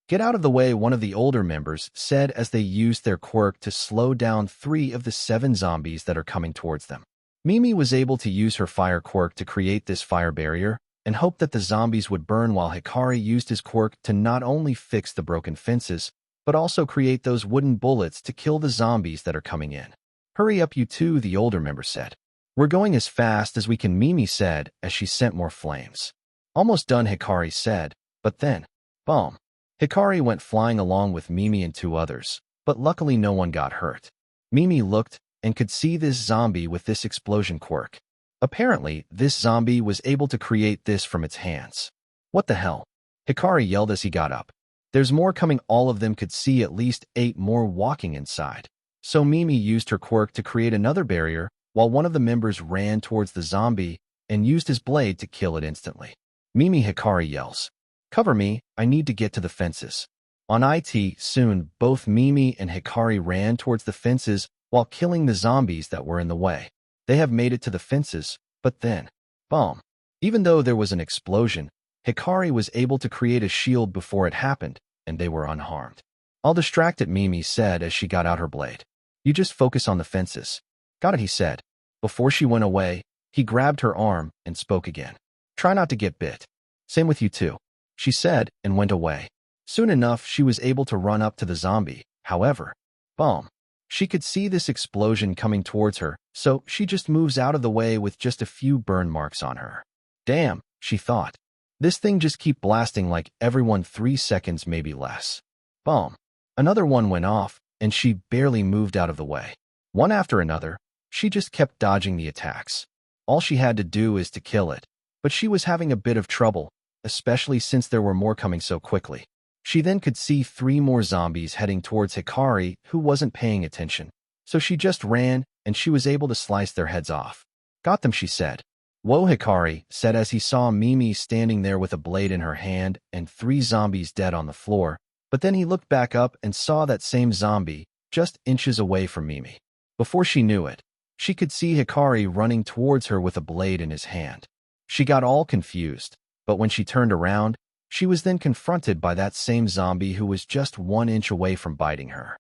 Get out of the way, one of the older members said as they used their quirk to slow down 3 of the 7 zombies that are coming towards them. Mimi was able to use her fire quirk to create this fire barrier and hoped that the zombies would burn, while Hikari used his quirk to not only fix the broken fences, but also create those wooden bullets to kill the zombies that are coming in. Hurry up, you two, the older member said. We're going as fast as we can, Mimi said as she sent more flames. Almost done, Hikari said, but then, boom. Hikari went flying along with Mimi and 2 others, but luckily no one got hurt. Mimi looked and could see this zombie with this explosion quirk. Apparently, this zombie was able to create this from its hands. What the hell? Hikari yelled as he got up. There's more coming. All of them could see at least 8 more walking inside. So Mimi used her quirk to create another barrier, while one of the members ran towards the zombie and used his blade to kill it instantly. Mimi, Hikari yells. Cover me, I need to get to the fences. On it, soon both Mimi and Hikari ran towards the fences while killing the zombies that were in the way. They have made it to the fences, but then, boom. Even though there was an explosion, Hikari was able to create a shield before it happened, and they were unharmed. I'll distract it, Mimi said as she got out her blade. You just focus on the fences. Got it, he said. Before she went away, he grabbed her arm and spoke again. Try not to get bit. Same with you too, she said and went away. Soon enough, she was able to run up to the zombie. However, boom. She could see this explosion coming towards her, so she just moves out of the way with just a few burn marks on her. Damn, she thought. This thing just keep blasting like everyone 3 seconds, maybe less. Boom. Another one went off, and she barely moved out of the way. One after another, she just kept dodging the attacks. All she had to do is to kill it, but she was having a bit of trouble, especially since there were more coming so quickly. She then could see 3 more zombies heading towards Hikari, who wasn't paying attention. So she just ran, and she was able to slice their heads off. Got them, she said. Whoa, Hikari said as he saw Mimi standing there with a blade in her hand and 3 zombies dead on the floor, but then he looked back up and saw that same zombie just inches away from Mimi. Before she knew it, she could see Hikari running towards her with a blade in his hand. She got all confused, but when she turned around, she was then confronted by that same zombie who was just 1 inch away from biting her.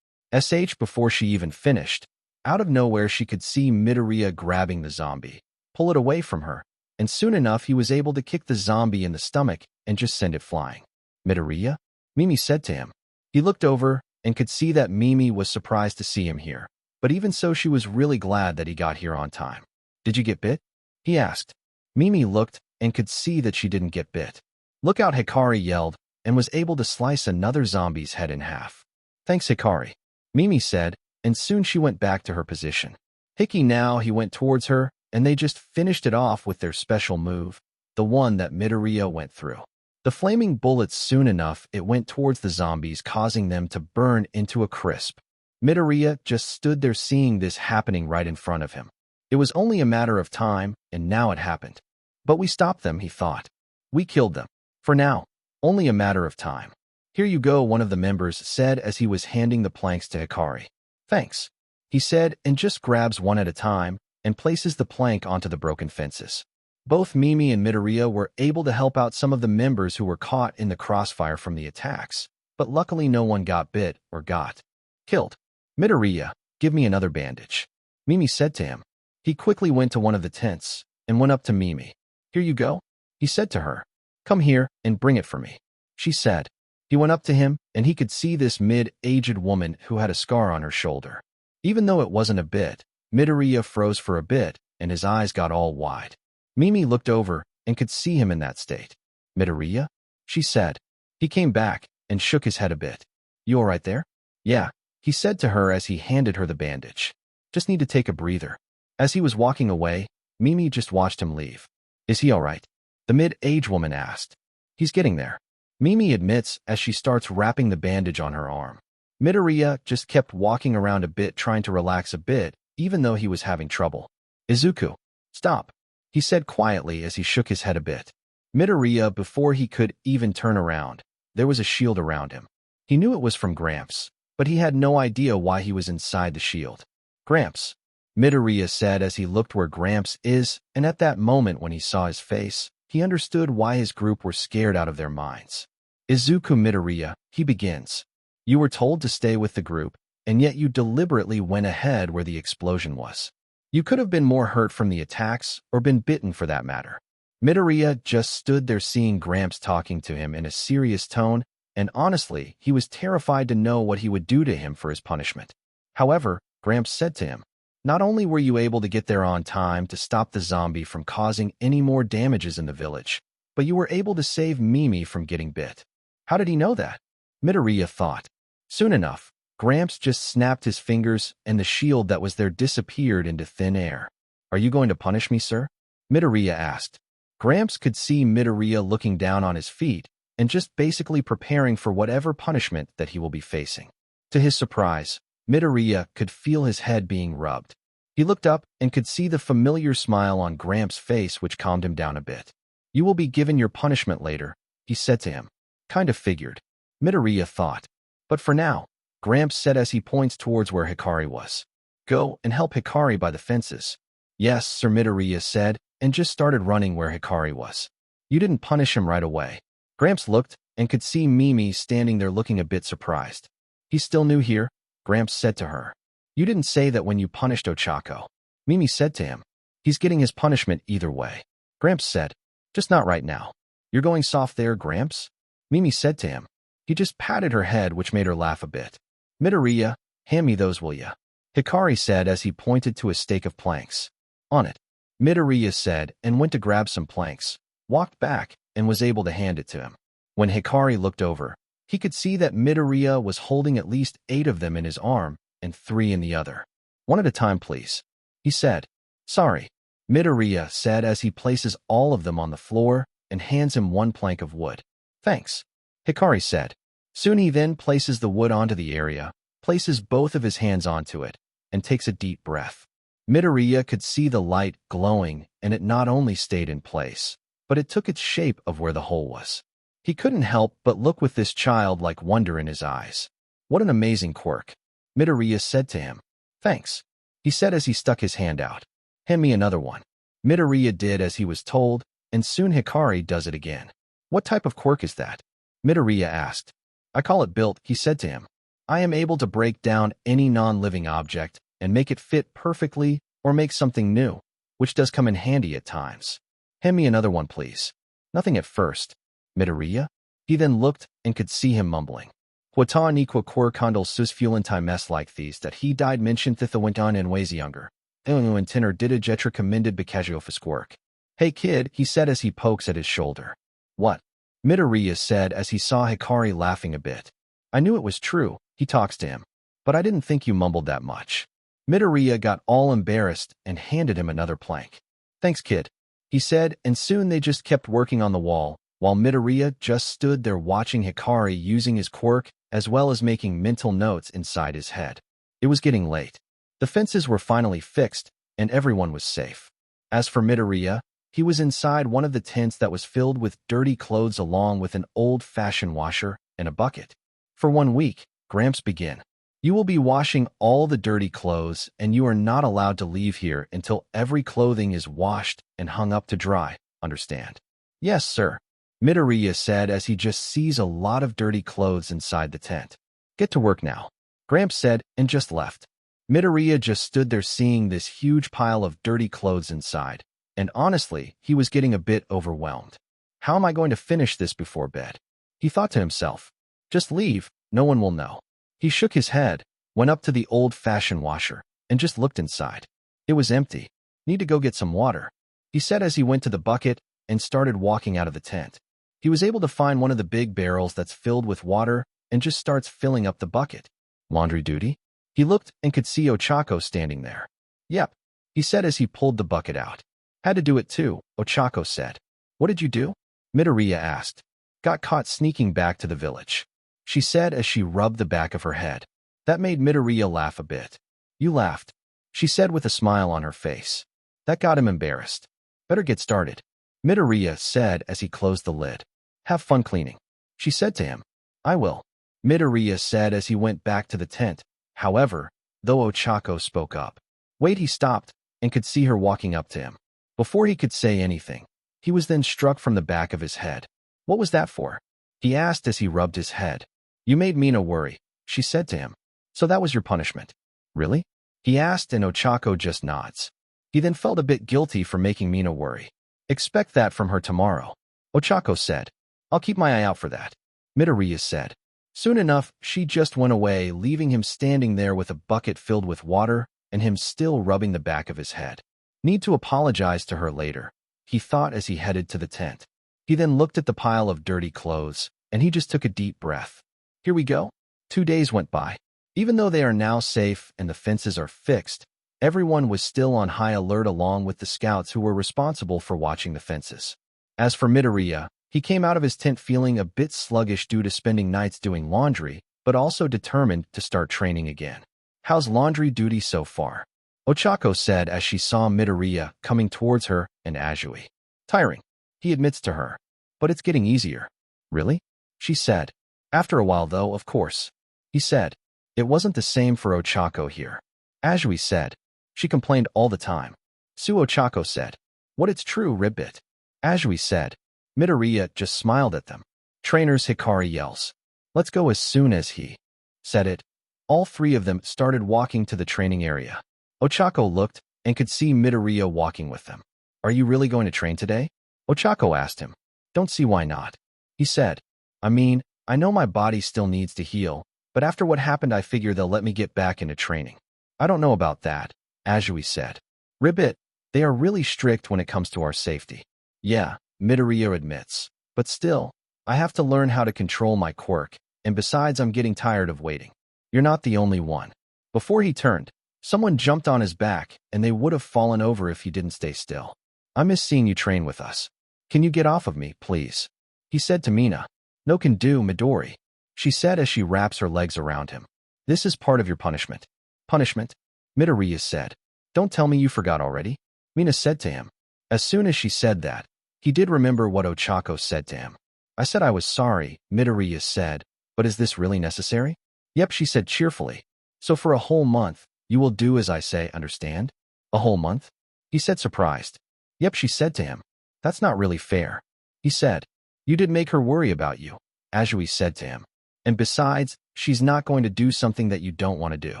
Before she even finished, out of nowhere she could see Midoriya grabbing the zombie, pull it away from her, and soon enough he was able to kick the zombie in the stomach and just send it flying. Midoriya? Mimi said to him. He looked over and could see that Mimi was surprised to see him here, but even so she was really glad that he got here on time. Did you get bit? He asked. Mimi looked and could see that she didn't get bit. Look out, Hikari yelled, and was able to slice another zombie's head in half. Thanks, Hikari, Mimi said, and soon she went back to her position. Hiki now he went towards her, and they just finished it off with their special move, the one that Midoriya went through. The flaming bullets, soon enough, it went towards the zombies, causing them to burn into a crisp. Midoriya just stood there seeing this happening right in front of him. It was only a matter of time, and now it happened. But we stopped them, he thought. We killed them. For now, only a matter of time. Here you go, one of the members said as he was handing the planks to Hikari. Thanks, he said, and just grabs one at a time and places the plank onto the broken fences. Both Mimi and Midoriya were able to help out some of the members who were caught in the crossfire from the attacks, but luckily no one got bit or got killed. Midoriya, give me another bandage, Mimi said to him. He quickly went to one of the tents and went up to Mimi. Here you go, he said to her. Come here and bring it for me, she said. He went up to him, and he could see this mid-aged woman who had a scar on her shoulder. Even though it wasn't a bit, Midoriya froze for a bit, and his eyes got all wide. Mimi looked over and could see him in that state. Midoriya? She said. He came back and shook his head a bit. You all right there? Yeah, he said to her as he handed her the bandage. Just need to take a breather. As he was walking away, Mimi just watched him leave. Is he all right? The mid-aged woman asked. He's getting there, Mimi admits as she starts wrapping the bandage on her arm. Midoriya just kept walking around a bit, trying to relax a bit, even though he was having trouble. Izuku, stop, he said quietly as he shook his head a bit. Midoriya, before he could even turn around, there was a shield around him. He knew it was from Gramps, but he had no idea why he was inside the shield. Gramps, Midoriya said as he looked where Gramps is, and at that moment when he saw his face, he understood why his group were scared out of their minds. Izuku, Midoriya, he begins. You were told to stay with the group, and yet you deliberately went ahead where the explosion was. You could have been more hurt from the attacks, or been bitten for that matter. Midoriya just stood there seeing Gramps talking to him in a serious tone, and honestly, he was terrified to know what he would do to him for his punishment. However, Gramps said to him, not only were you able to get there on time to stop the zombie from causing any more damages in the village, but you were able to save Mimi from getting bit. How did he know that? Midoriya thought. Soon enough, Gramps just snapped his fingers and the shield that was there disappeared into thin air. Are you going to punish me, sir? Midoriya asked. Gramps could see Midoriya looking down on his feet and just basically preparing for whatever punishment that he will be facing. To his surprise, Midoriya could feel his head being rubbed. He looked up and could see the familiar smile on Gramps' face, which calmed him down a bit. You will be given your punishment later, he said to him. Kind of figured, Midoriya thought. But for now, Gramps said as he points towards where Hikari was. Go and help Hikari by the fences. Yes, sir, Midoriya said, and just started running where Hikari was. You didn't punish him right away. Gramps looked and could see Mimi standing there looking a bit surprised. He's still new here, Gramps said to her. You didn't say that when you punished Ochako. Mimi said to him. He's getting his punishment either way. Gramps said. Just not right now. You're going soft there, Gramps? Mimi said to him. He just patted her head, which made her laugh a bit. Midoriya, hand me those, will ya? Hikari said as he pointed to a stake of planks. On it. Midoriya said and went to grab some planks, walked back, and was able to hand it to him. When Hikari looked over, he could see that Midoriya was holding at least 8 of them in his arm and 3 in the other. One at a time, please, he said. Sorry, Midoriya said as he places all of them on the floor and hands him one plank of wood. Thanks, Hikari said. Soon he then places the wood onto the area, places both of his hands onto it, and takes a deep breath. Midoriya could see the light glowing, and it not only stayed in place, but it took its shape of where the hole was. He couldn't help but look with this childlike wonder in his eyes. What an amazing quirk, Midoriya said to him. Thanks, he said as he stuck his hand out. Hand me another one. Midoriya did as he was told, and soon Hikari does it again. What type of quirk is that? Midoriya asked. I call it built, he said to him. I am able to break down any non-living object and make it fit perfectly or make something new, which does come in handy at times. Hand me another one, please. Nothing at first. Midoriya? He then looked and could see him mumbling. Quata niqua cor condol sus fulentai mess like these that he died mentioned thitha went on and ways younger. And tenor dida jetra commended bicagio fisquirk. Hey kid, he said as he pokes at his shoulder. What? Midoriya said as he saw Hikari laughing a bit. I knew it was true, he talks to him. But I didn't think you mumbled that much. Midoriya got all embarrassed and handed him another plank. Thanks, kid, he said, and soon they just kept working on the wall, while Midoriya just stood there watching Hikari using his quirk as well as making mental notes inside his head. It was getting late. The fences were finally fixed, and everyone was safe. As for Midoriya, he was inside one of the tents that was filled with dirty clothes along with an old-fashioned washer and a bucket. For 1 week, Gramps began. You will be washing all the dirty clothes, and you are not allowed to leave here until every clothing is washed and hung up to dry, understand? Yes, sir, Midoriya said as he just sees a lot of dirty clothes inside the tent. Get to work now, Gramps said and just left. Midoriya just stood there seeing this huge pile of dirty clothes inside, and honestly, he was getting a bit overwhelmed. How am I going to finish this before bed? He thought to himself. Just leave, no one will know. He shook his head, went up to the old-fashioned washer, and just looked inside. It was empty. Need to go get some water, he said as he went to the bucket and started walking out of the tent. He was able to find one of the big barrels that's filled with water and just starts filling up the bucket. Laundry duty? He looked and could see Ochako standing there. Yep, he said as he pulled the bucket out. Had to do it too, Ochako said. What did you do? Midoriya asked. Got caught sneaking back to the village, she said as she rubbed the back of her head. That made Midoriya laugh a bit. You laughed, she said with a smile on her face. That got him embarrassed. Better get started, Midoriya said as he closed the lid. Have fun cleaning, she said to him. I will, Midoriya said as he went back to the tent. However, though Ochako spoke up. Wait, he stopped and could see her walking up to him. Before he could say anything, he was then struck from the back of his head. What was that for? He asked as he rubbed his head. You made Mina worry, she said to him. So that was your punishment? Really? He asked and Ochako just nods. He then felt a bit guilty for making Mina worry. Expect that from her tomorrow, Ochako said. I'll keep my eye out for that, Midoriya said. Soon enough, she just went away, leaving him standing there with a bucket filled with water and him still rubbing the back of his head. Need to apologize to her later, he thought as he headed to the tent. He then looked at the pile of dirty clothes, and he just took a deep breath. Here we go. 2 days went by. Even though they are now safe and the fences are fixed, everyone was still on high alert along with the scouts who were responsible for watching the fences. As for Midoriya, he came out of his tent feeling a bit sluggish due to spending nights doing laundry, but also determined to start training again. How's laundry duty so far? Ochako said as she saw Midoriya coming towards her and Azui. Tiring, he admits to her. But it's getting easier. Really? She said. After a while though, of course. He said. It wasn't the same for Ochako here. Azui said. She complained all the time. Ochako said. What, it's true, Ribbit. Azui said. Midoriya just smiled at them. Trainers, Hikari yells. Let's go as soon as he said it. All three of them started walking to the training area. Ochako looked and could see Midoriya walking with them. Are you really going to train today? Ochako asked him. Don't see why not, he said. I mean, I know my body still needs to heal, but after what happened I figure they'll let me get back into training. I don't know about that, Azui said. Ribbit, they are really strict when it comes to our safety. Yeah, Midoriya admits. But still, I have to learn how to control my quirk, and besides I'm getting tired of waiting. You're not the only one. Before he turned, someone jumped on his back, and they would have fallen over if he didn't stay still. I miss seeing you train with us. Can you get off of me, please? He said to Mina. No can do, Midori, she said as she wraps her legs around him. This is part of your punishment. Punishment? Midoriya said. Don't tell me you forgot already, Mina said to him. As soon as she said that, he did remember what Ochako said to him. I said I was sorry, Midoriya said, but is this really necessary? Yep, she said cheerfully. So for a whole month, you will do as I say, understand? A whole month? He said surprised. Yep, she said to him. That's not really fair, he said. You did make her worry about you, Azui said to him. And besides, she's not going to do something that you don't want to do,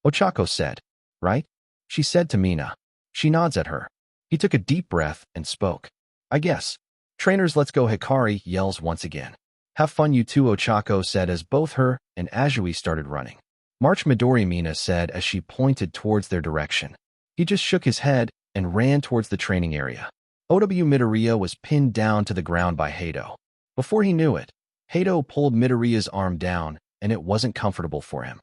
Ochako said. Right? She said to Mina. She nods at her. He took a deep breath and spoke. I guess. Trainers, let's go, Hikari yells once again. Have fun you two, Ochako said as both her and Azui started running. March, Midori, Mina said as she pointed towards their direction. He just shook his head and ran towards the training area. OW Midoriya was pinned down to the ground by Hato. Before he knew it, Hato pulled Midoriya's arm down, and it wasn't comfortable for him.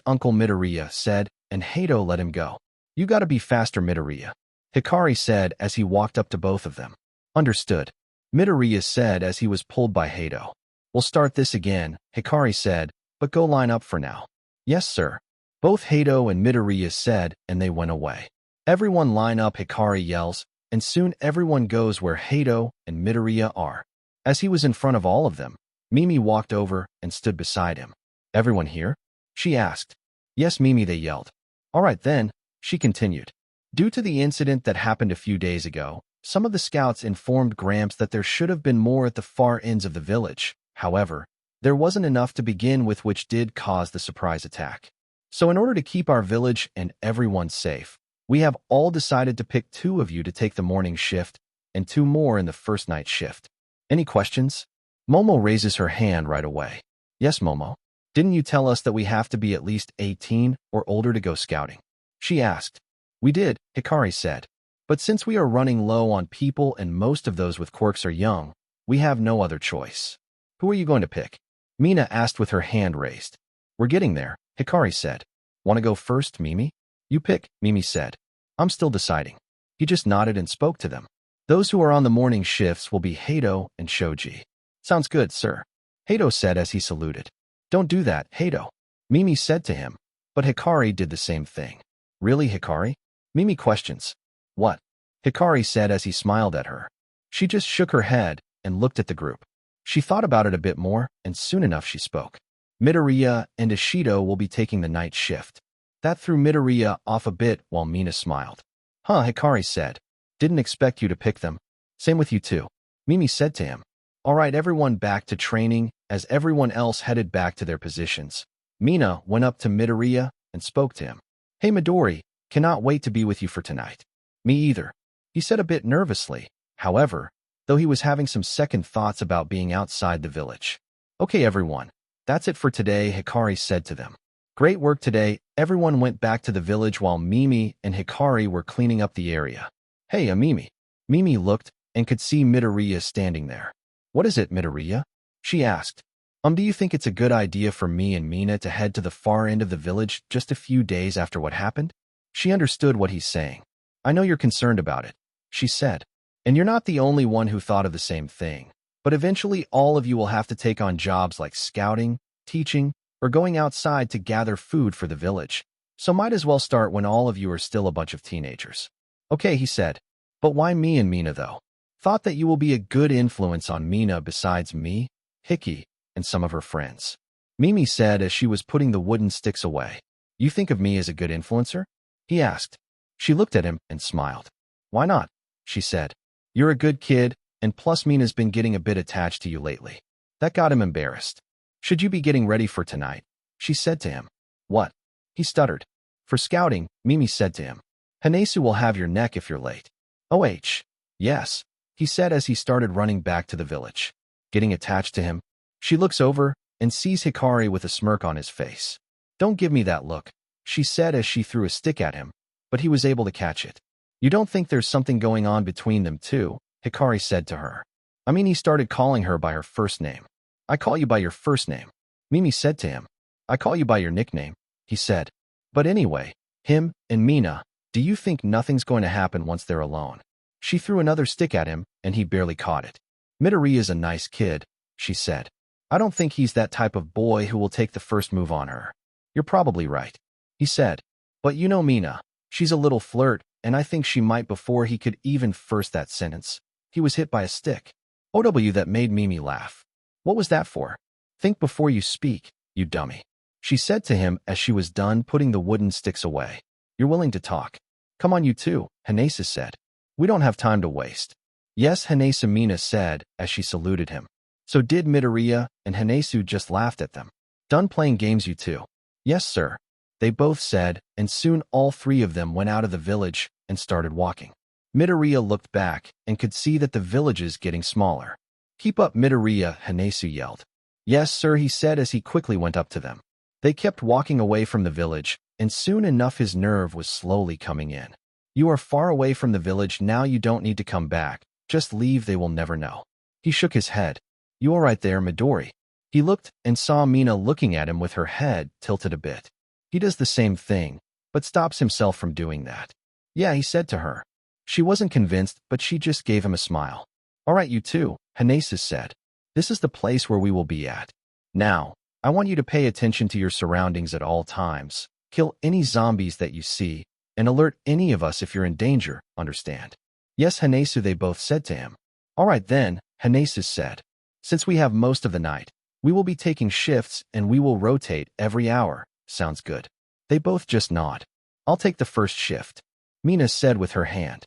Uncle Midoriya said, and Hato let him go. You gotta be faster, Midoriya, Hikari said as he walked up to both of them. Understood, Midoriya said as he was pulled by Hato. We'll start this again, Hikari said, but go line up for now. Yes, sir, both Hato and Midoriya said, and they went away. Everyone line up, Hikari yells, and soon everyone goes where Hato and Midoriya are. As he was in front of all of them, Mimi walked over and stood beside him. Everyone here? She asked. Yes, Mimi, they yelled. All right then, she continued. Due to the incident that happened a few days ago, some of the scouts informed Gramps that there should have been more at the far ends of the village. However, there wasn't enough to begin with, which did cause the surprise attack. So in order to keep our village and everyone safe, we have all decided to pick 2 of you to take the morning shift and 2 more in the first night shift. Any questions? Momo raises her hand right away. Yes, Momo. Didn't you tell us that we have to be at least 18 or older to go scouting? She asked. We did, Hikari said. But since we are running low on people and most of those with quirks are young, we have no other choice. Who are you going to pick? Mina asked with her hand raised. We're getting there, Hikari said. Want to go first, Mimi? You pick, Mimi said. I'm still deciding. He just nodded and spoke to them. Those who are on the morning shifts will be Hato and Shoji. Sounds good, sir, Hato said as he saluted. Don't do that, Hato, Mimi said to him. But Hikari did the same thing. Really, Hikari? Mimi questions. What? Hikari said as he smiled at her. She just shook her head and looked at the group. She thought about it a bit more, and soon enough she spoke. Midoriya and Ishido will be taking the night shift. That threw Midoriya off a bit while Mina smiled. Huh, Hikari said. Didn't expect you to pick them. Same with you too, Mimi said to him. All right, everyone back to training. As everyone else headed back to their positions, Mina went up to Midoriya and spoke to him. Hey Midori, cannot wait to be with you for tonight. Me either, he said a bit nervously, however, though he was having some second thoughts about being outside the village. Okay everyone, that's it for today, Hikari said to them. Great work today. Everyone went back to the village while Mimi and Hikari were cleaning up the area. Hey, Mimi. Mimi looked and could see Midoriya standing there. What is it, Midoriya? She asked. Do you think it's a good idea for me and Mina to head to the far end of the village just a few days after what happened? She understood what he's saying. I know you're concerned about it, she said. And you're not the only one who thought of the same thing. But eventually all of you will have to take on jobs like scouting, teaching, or going outside to gather food for the village. So might as well start when all of you are still a bunch of teenagers. Okay, he said. But why me and Mina though? Thought that you will be a good influence on Mina besides me, Hiki, and some of her friends. Mimi said as she was putting the wooden sticks away. You think of me as a good influencer? He asked. She looked at him and smiled. Why not? She said. You're a good kid, and plus Mina's been getting a bit attached to you lately. That got him embarrassed. Should you be getting ready for tonight? She said to him. What? He stuttered. For scouting, Mimi said to him. Hanesu will have your neck if you're late. OH. Yes, he said as he started running back to the village. Getting attached to him, she looks over and sees Hikari with a smirk on his face. Don't give me that look, she said as she threw a stick at him, but he was able to catch it. You don't think there's something going on between them two? Hikari said to her. I mean, he started calling her by her first name. I call you by your first name, Mimi said to him. I call you by your nickname, he said. But anyway, him and Mina, do you think nothing's going to happen once they're alone? She threw another stick at him, and he barely caught it. Midori is a nice kid, she said. I don't think he's that type of boy who will take the first move on her. You're probably right, he said. But you know Mina, she's a little flirt, and I think she might before he could even first that sentence. He was hit by a stick. OW, that made Mimi laugh. What was that for? Think before you speak, you dummy, she said to him as she was done putting the wooden sticks away. You're willing to talk. Come on, you two, Hanesa said. We don't have time to waste. Yes, Hanesa, Mina said as she saluted him. So did Midoriya, and Hanesu just laughed at them. Done playing games, you two? Yes, sir, they both said, and soon all 3 of them went out of the village and started walking. Midoriya looked back and could see that the village is getting smaller. Keep up, Midoriya, Hanesu yelled. Yes, sir, he said as he quickly went up to them. They kept walking away from the village, and soon enough his nerve was slowly coming in. You are far away from the village now, you don't need to come back. Just leave, they will never know. He shook his head. You all right there, Midori? He looked and saw Mina looking at him with her head tilted a bit. He does the same thing, but stops himself from doing that. Yeah, he said to her. She wasn't convinced, but she just gave him a smile. All right, you two, Hanesis said. This is the place where we will be at. Now, I want you to pay attention to your surroundings at all times. Kill any zombies that you see, and alert any of us if you're in danger, understand? Yes, Hanesu, they both said to him. All right then, Hanesu said. Since we have most of the night, we will be taking shifts and we will rotate every hour. Sounds good. They both just nod. I'll take the first shift, Mina said with her hand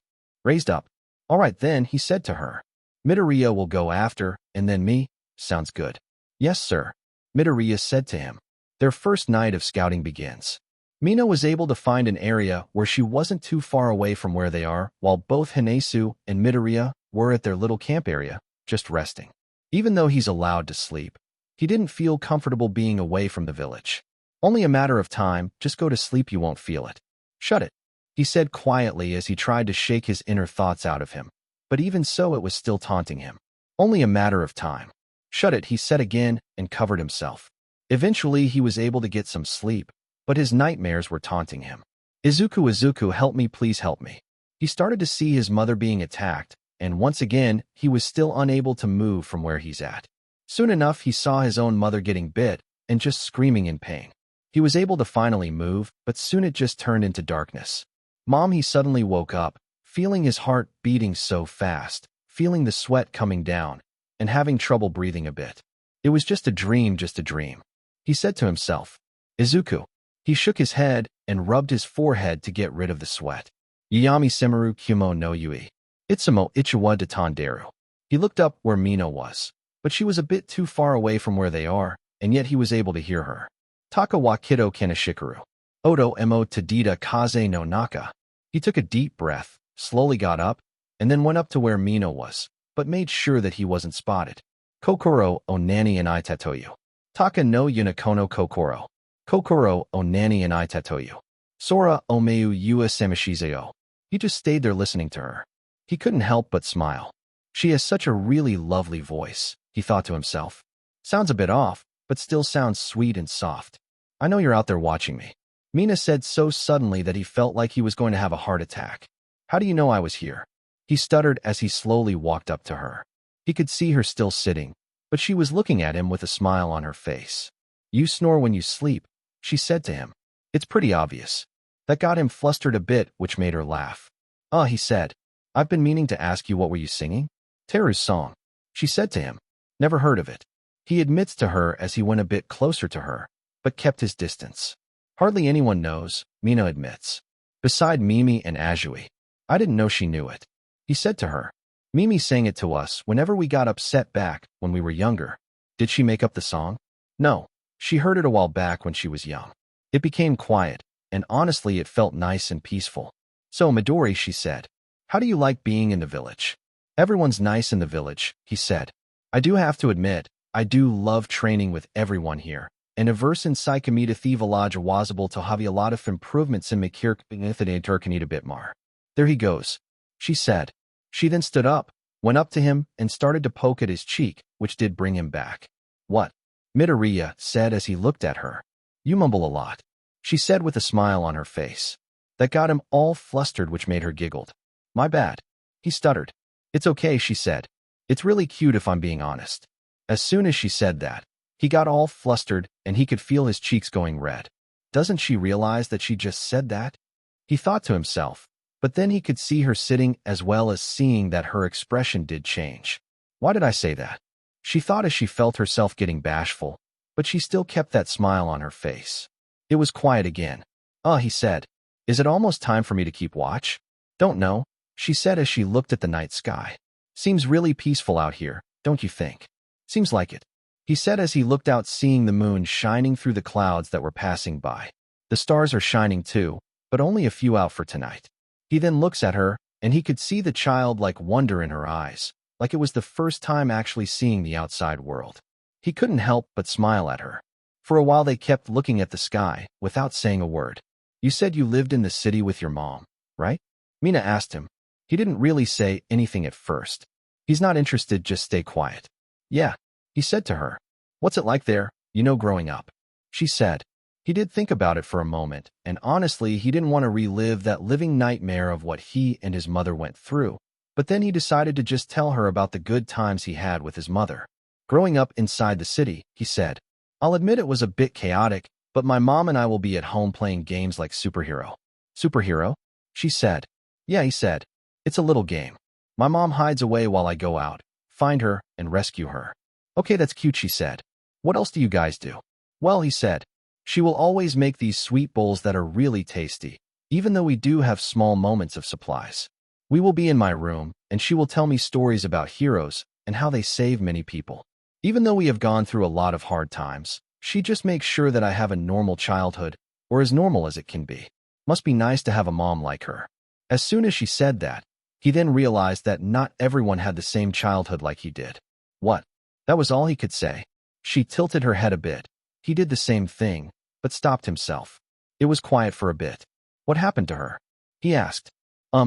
raised up. All right then, he said to her. Midoriya will go after, and then me. Sounds good. Yes, sir, Midoriya said to him. Their first night of scouting begins. Mina was able to find an area where she wasn't too far away from where they are, while both Hanesu and Midoriya were at their little camp area, just resting. Even though he's allowed to sleep, he didn't feel comfortable being away from the village. Only a matter of time, just go to sleep, you won't feel it. Shut it, he said quietly as he tried to shake his inner thoughts out of him. But even so, it was still taunting him. Only a matter of time. Shut it, he said again and covered himself. Eventually, he was able to get some sleep, but his nightmares were taunting him. Izuku, help me, please help me. He started to see his mother being attacked, and once again, he was still unable to move from where he's at. Soon enough, he saw his own mother getting bit and just screaming in pain. He was able to finally move, but soon it just turned into darkness. Mom, he suddenly woke up, feeling his heart beating so fast, feeling the sweat coming down, and having trouble breathing a bit. It was just a dream, he said to himself. Izuku. He shook his head and rubbed his forehead to get rid of the sweat. Yayami Semaru Kumo no Yui. Itsumo Ichiwa de Tanderu. He looked up where Mina was, but she was a bit too far away from where they are, and yet he was able to hear her. Taka wa Kido Kanashikaru. Odo mo Tadita Kaze no Naka. He took a deep breath, slowly got up, and then went up to where Mina was, but made sure that he wasn't spotted. Kokoro o Nani and I Tatoyu. Taka no Yunakono Kokoro. Kokoro o Nani and I Tatoyu. Sora o Meu Yua Samishizeo. He just stayed there listening to her. He couldn't help but smile. She has such a really lovely voice, he thought to himself. Sounds a bit off, but still sounds sweet and soft. I know you're out there watching me. Mina said so suddenly that he felt like he was going to have a heart attack. How do you know I was here? He stuttered as he slowly walked up to her. He could see her still sitting, but she was looking at him with a smile on her face. You snore when you sleep, she said to him. It's pretty obvious. That got him flustered a bit, which made her laugh. He said. I've been meaning to ask you, what were you singing? Teru's song, she said to him. Never heard of it. He admits to her as he went a bit closer to her, but kept his distance. Hardly anyone knows, Mina admits. Beside Mimi and Azui. I didn't know she knew it. He said to her. Mimi sang it to us whenever we got upset back when we were younger. Did she make up the song? No. She heard it a while back when she was young. It became quiet, and honestly it felt nice and peaceful. So Midori, she said. How do you like being in the village? Everyone's nice in the village, he said. I do have to admit, I do love training with everyone here. And verse in Psychomita Thievillage was able to have a lot of improvements in Turkanita Bitmar. There he goes, she said. She then stood up, went up to him, and started to poke at his cheek, which did bring him back. What? Midoriya said as he looked at her. You mumble a lot, she said with a smile on her face. That got him all flustered, which made her giggled. My bad. He stuttered. It's okay, she said. It's really cute if I'm being honest. As soon as she said that, he got all flustered and he could feel his cheeks going red. Doesn't she realize that she just said that? He thought to himself, but then he could see her sitting as well as seeing that her expression did change. Why did I say that? She thought as she felt herself getting bashful, but she still kept that smile on her face. It was quiet again. He said. Is it almost time for me to keep watch? Don't know, she said as she looked at the night sky. Seems really peaceful out here, don't you think? Seems like it, he said as he looked out, seeing the moon shining through the clouds that were passing by. The stars are shining too, but only a few out for tonight. He then looks at her, and he could see the childlike wonder in her eyes, like it was the first time actually seeing the outside world. He couldn't help but smile at her. For a while they kept looking at the sky, without saying a word. You said you lived in the city with your mom, right? Mina asked him. He didn't really say anything at first. He's not interested, just stay quiet. Yeah, he said to her. What's it like there, growing up? She said. He did think about it for a moment, and honestly, he didn't want to relive that living nightmare of what he and his mother went through, but then he decided to just tell her about the good times he had with his mother. Growing up inside the city, he said. I'll admit it was a bit chaotic, but my mom and I will be at home playing games like superhero. Superhero? She said. Yeah, he said. It's a little game. My mom hides away while I go out, find her, and rescue her. Okay, that's cute, she said. What else do you guys do? Well, he said. She will always make these sweet bowls that are really tasty, even though we do have small moments of supplies. We will be in my room, and she will tell me stories about heroes and how they save many people. Even though we have gone through a lot of hard times, she just makes sure that I have a normal childhood, or as normal as it can be. Must be nice to have a mom like her. As soon as she said that, he then realized that not everyone had the same childhood like he did. What? That was all he could say. She tilted her head a bit. He did the same thing, but stopped himself. It was quiet for a bit. What happened to her? He asked.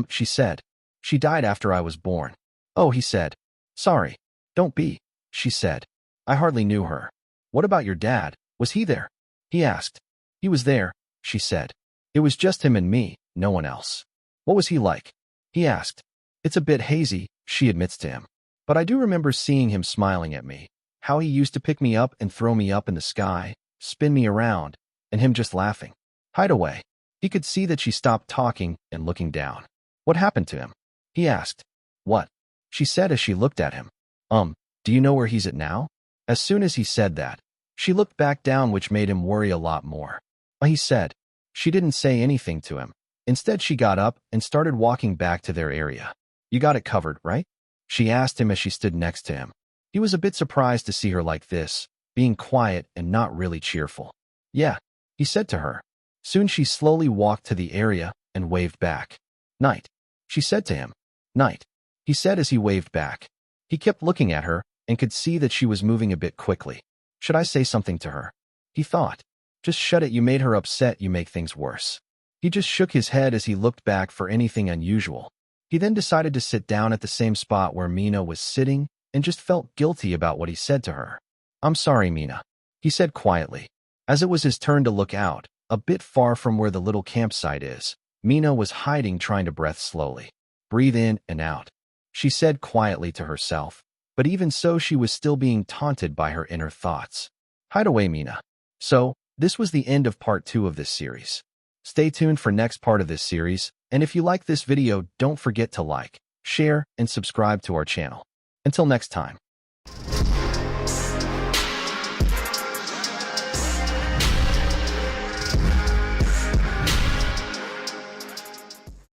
She said. She died after I was born. Oh, he said. Sorry. Don't be, she said. I hardly knew her. What about your dad? Was he there? He asked. He was there, she said. It was just him and me, no one else. What was he like? He asked. It's a bit hazy, she admits to him. But I do remember seeing him smiling at me, how he used to pick me up and throw me up in the sky, spin me around, and him just laughing. Hide away. He could see that she stopped talking and looking down. What happened to him? He asked. What? She said as she looked at him. Do you know where he's at now? As soon as he said that, she looked back down, which made him worry a lot more. He said. She didn't say anything to him. Instead, she got up and started walking back to their area. You got it covered, right? She asked him as she stood next to him. He was a bit surprised to see her like this, being quiet and not really cheerful. Yeah, he said to her. Soon she slowly walked to the area and waved back. Night, she said to him. Night, he said as he waved back. He kept looking at her and could see that she was moving a bit quickly. Should I say something to her? He thought. Just shut it, you made her upset, you make things worse. He just shook his head as he looked back for anything unusual. He then decided to sit down at the same spot where Mina was sitting and just felt guilty about what he said to her. I'm sorry, Mina, he said quietly. As it was his turn to look out, a bit far from where the little campsite is, Mina was hiding, trying to breathe slowly. Breathe in and out, she said quietly to herself, but even so she was still being taunted by her inner thoughts. Hide away, Mina. So, this was the end of part 2 of this series. Stay tuned for next part of this series, and if you like this video, don't forget to like, share, and subscribe to our channel. Until next time.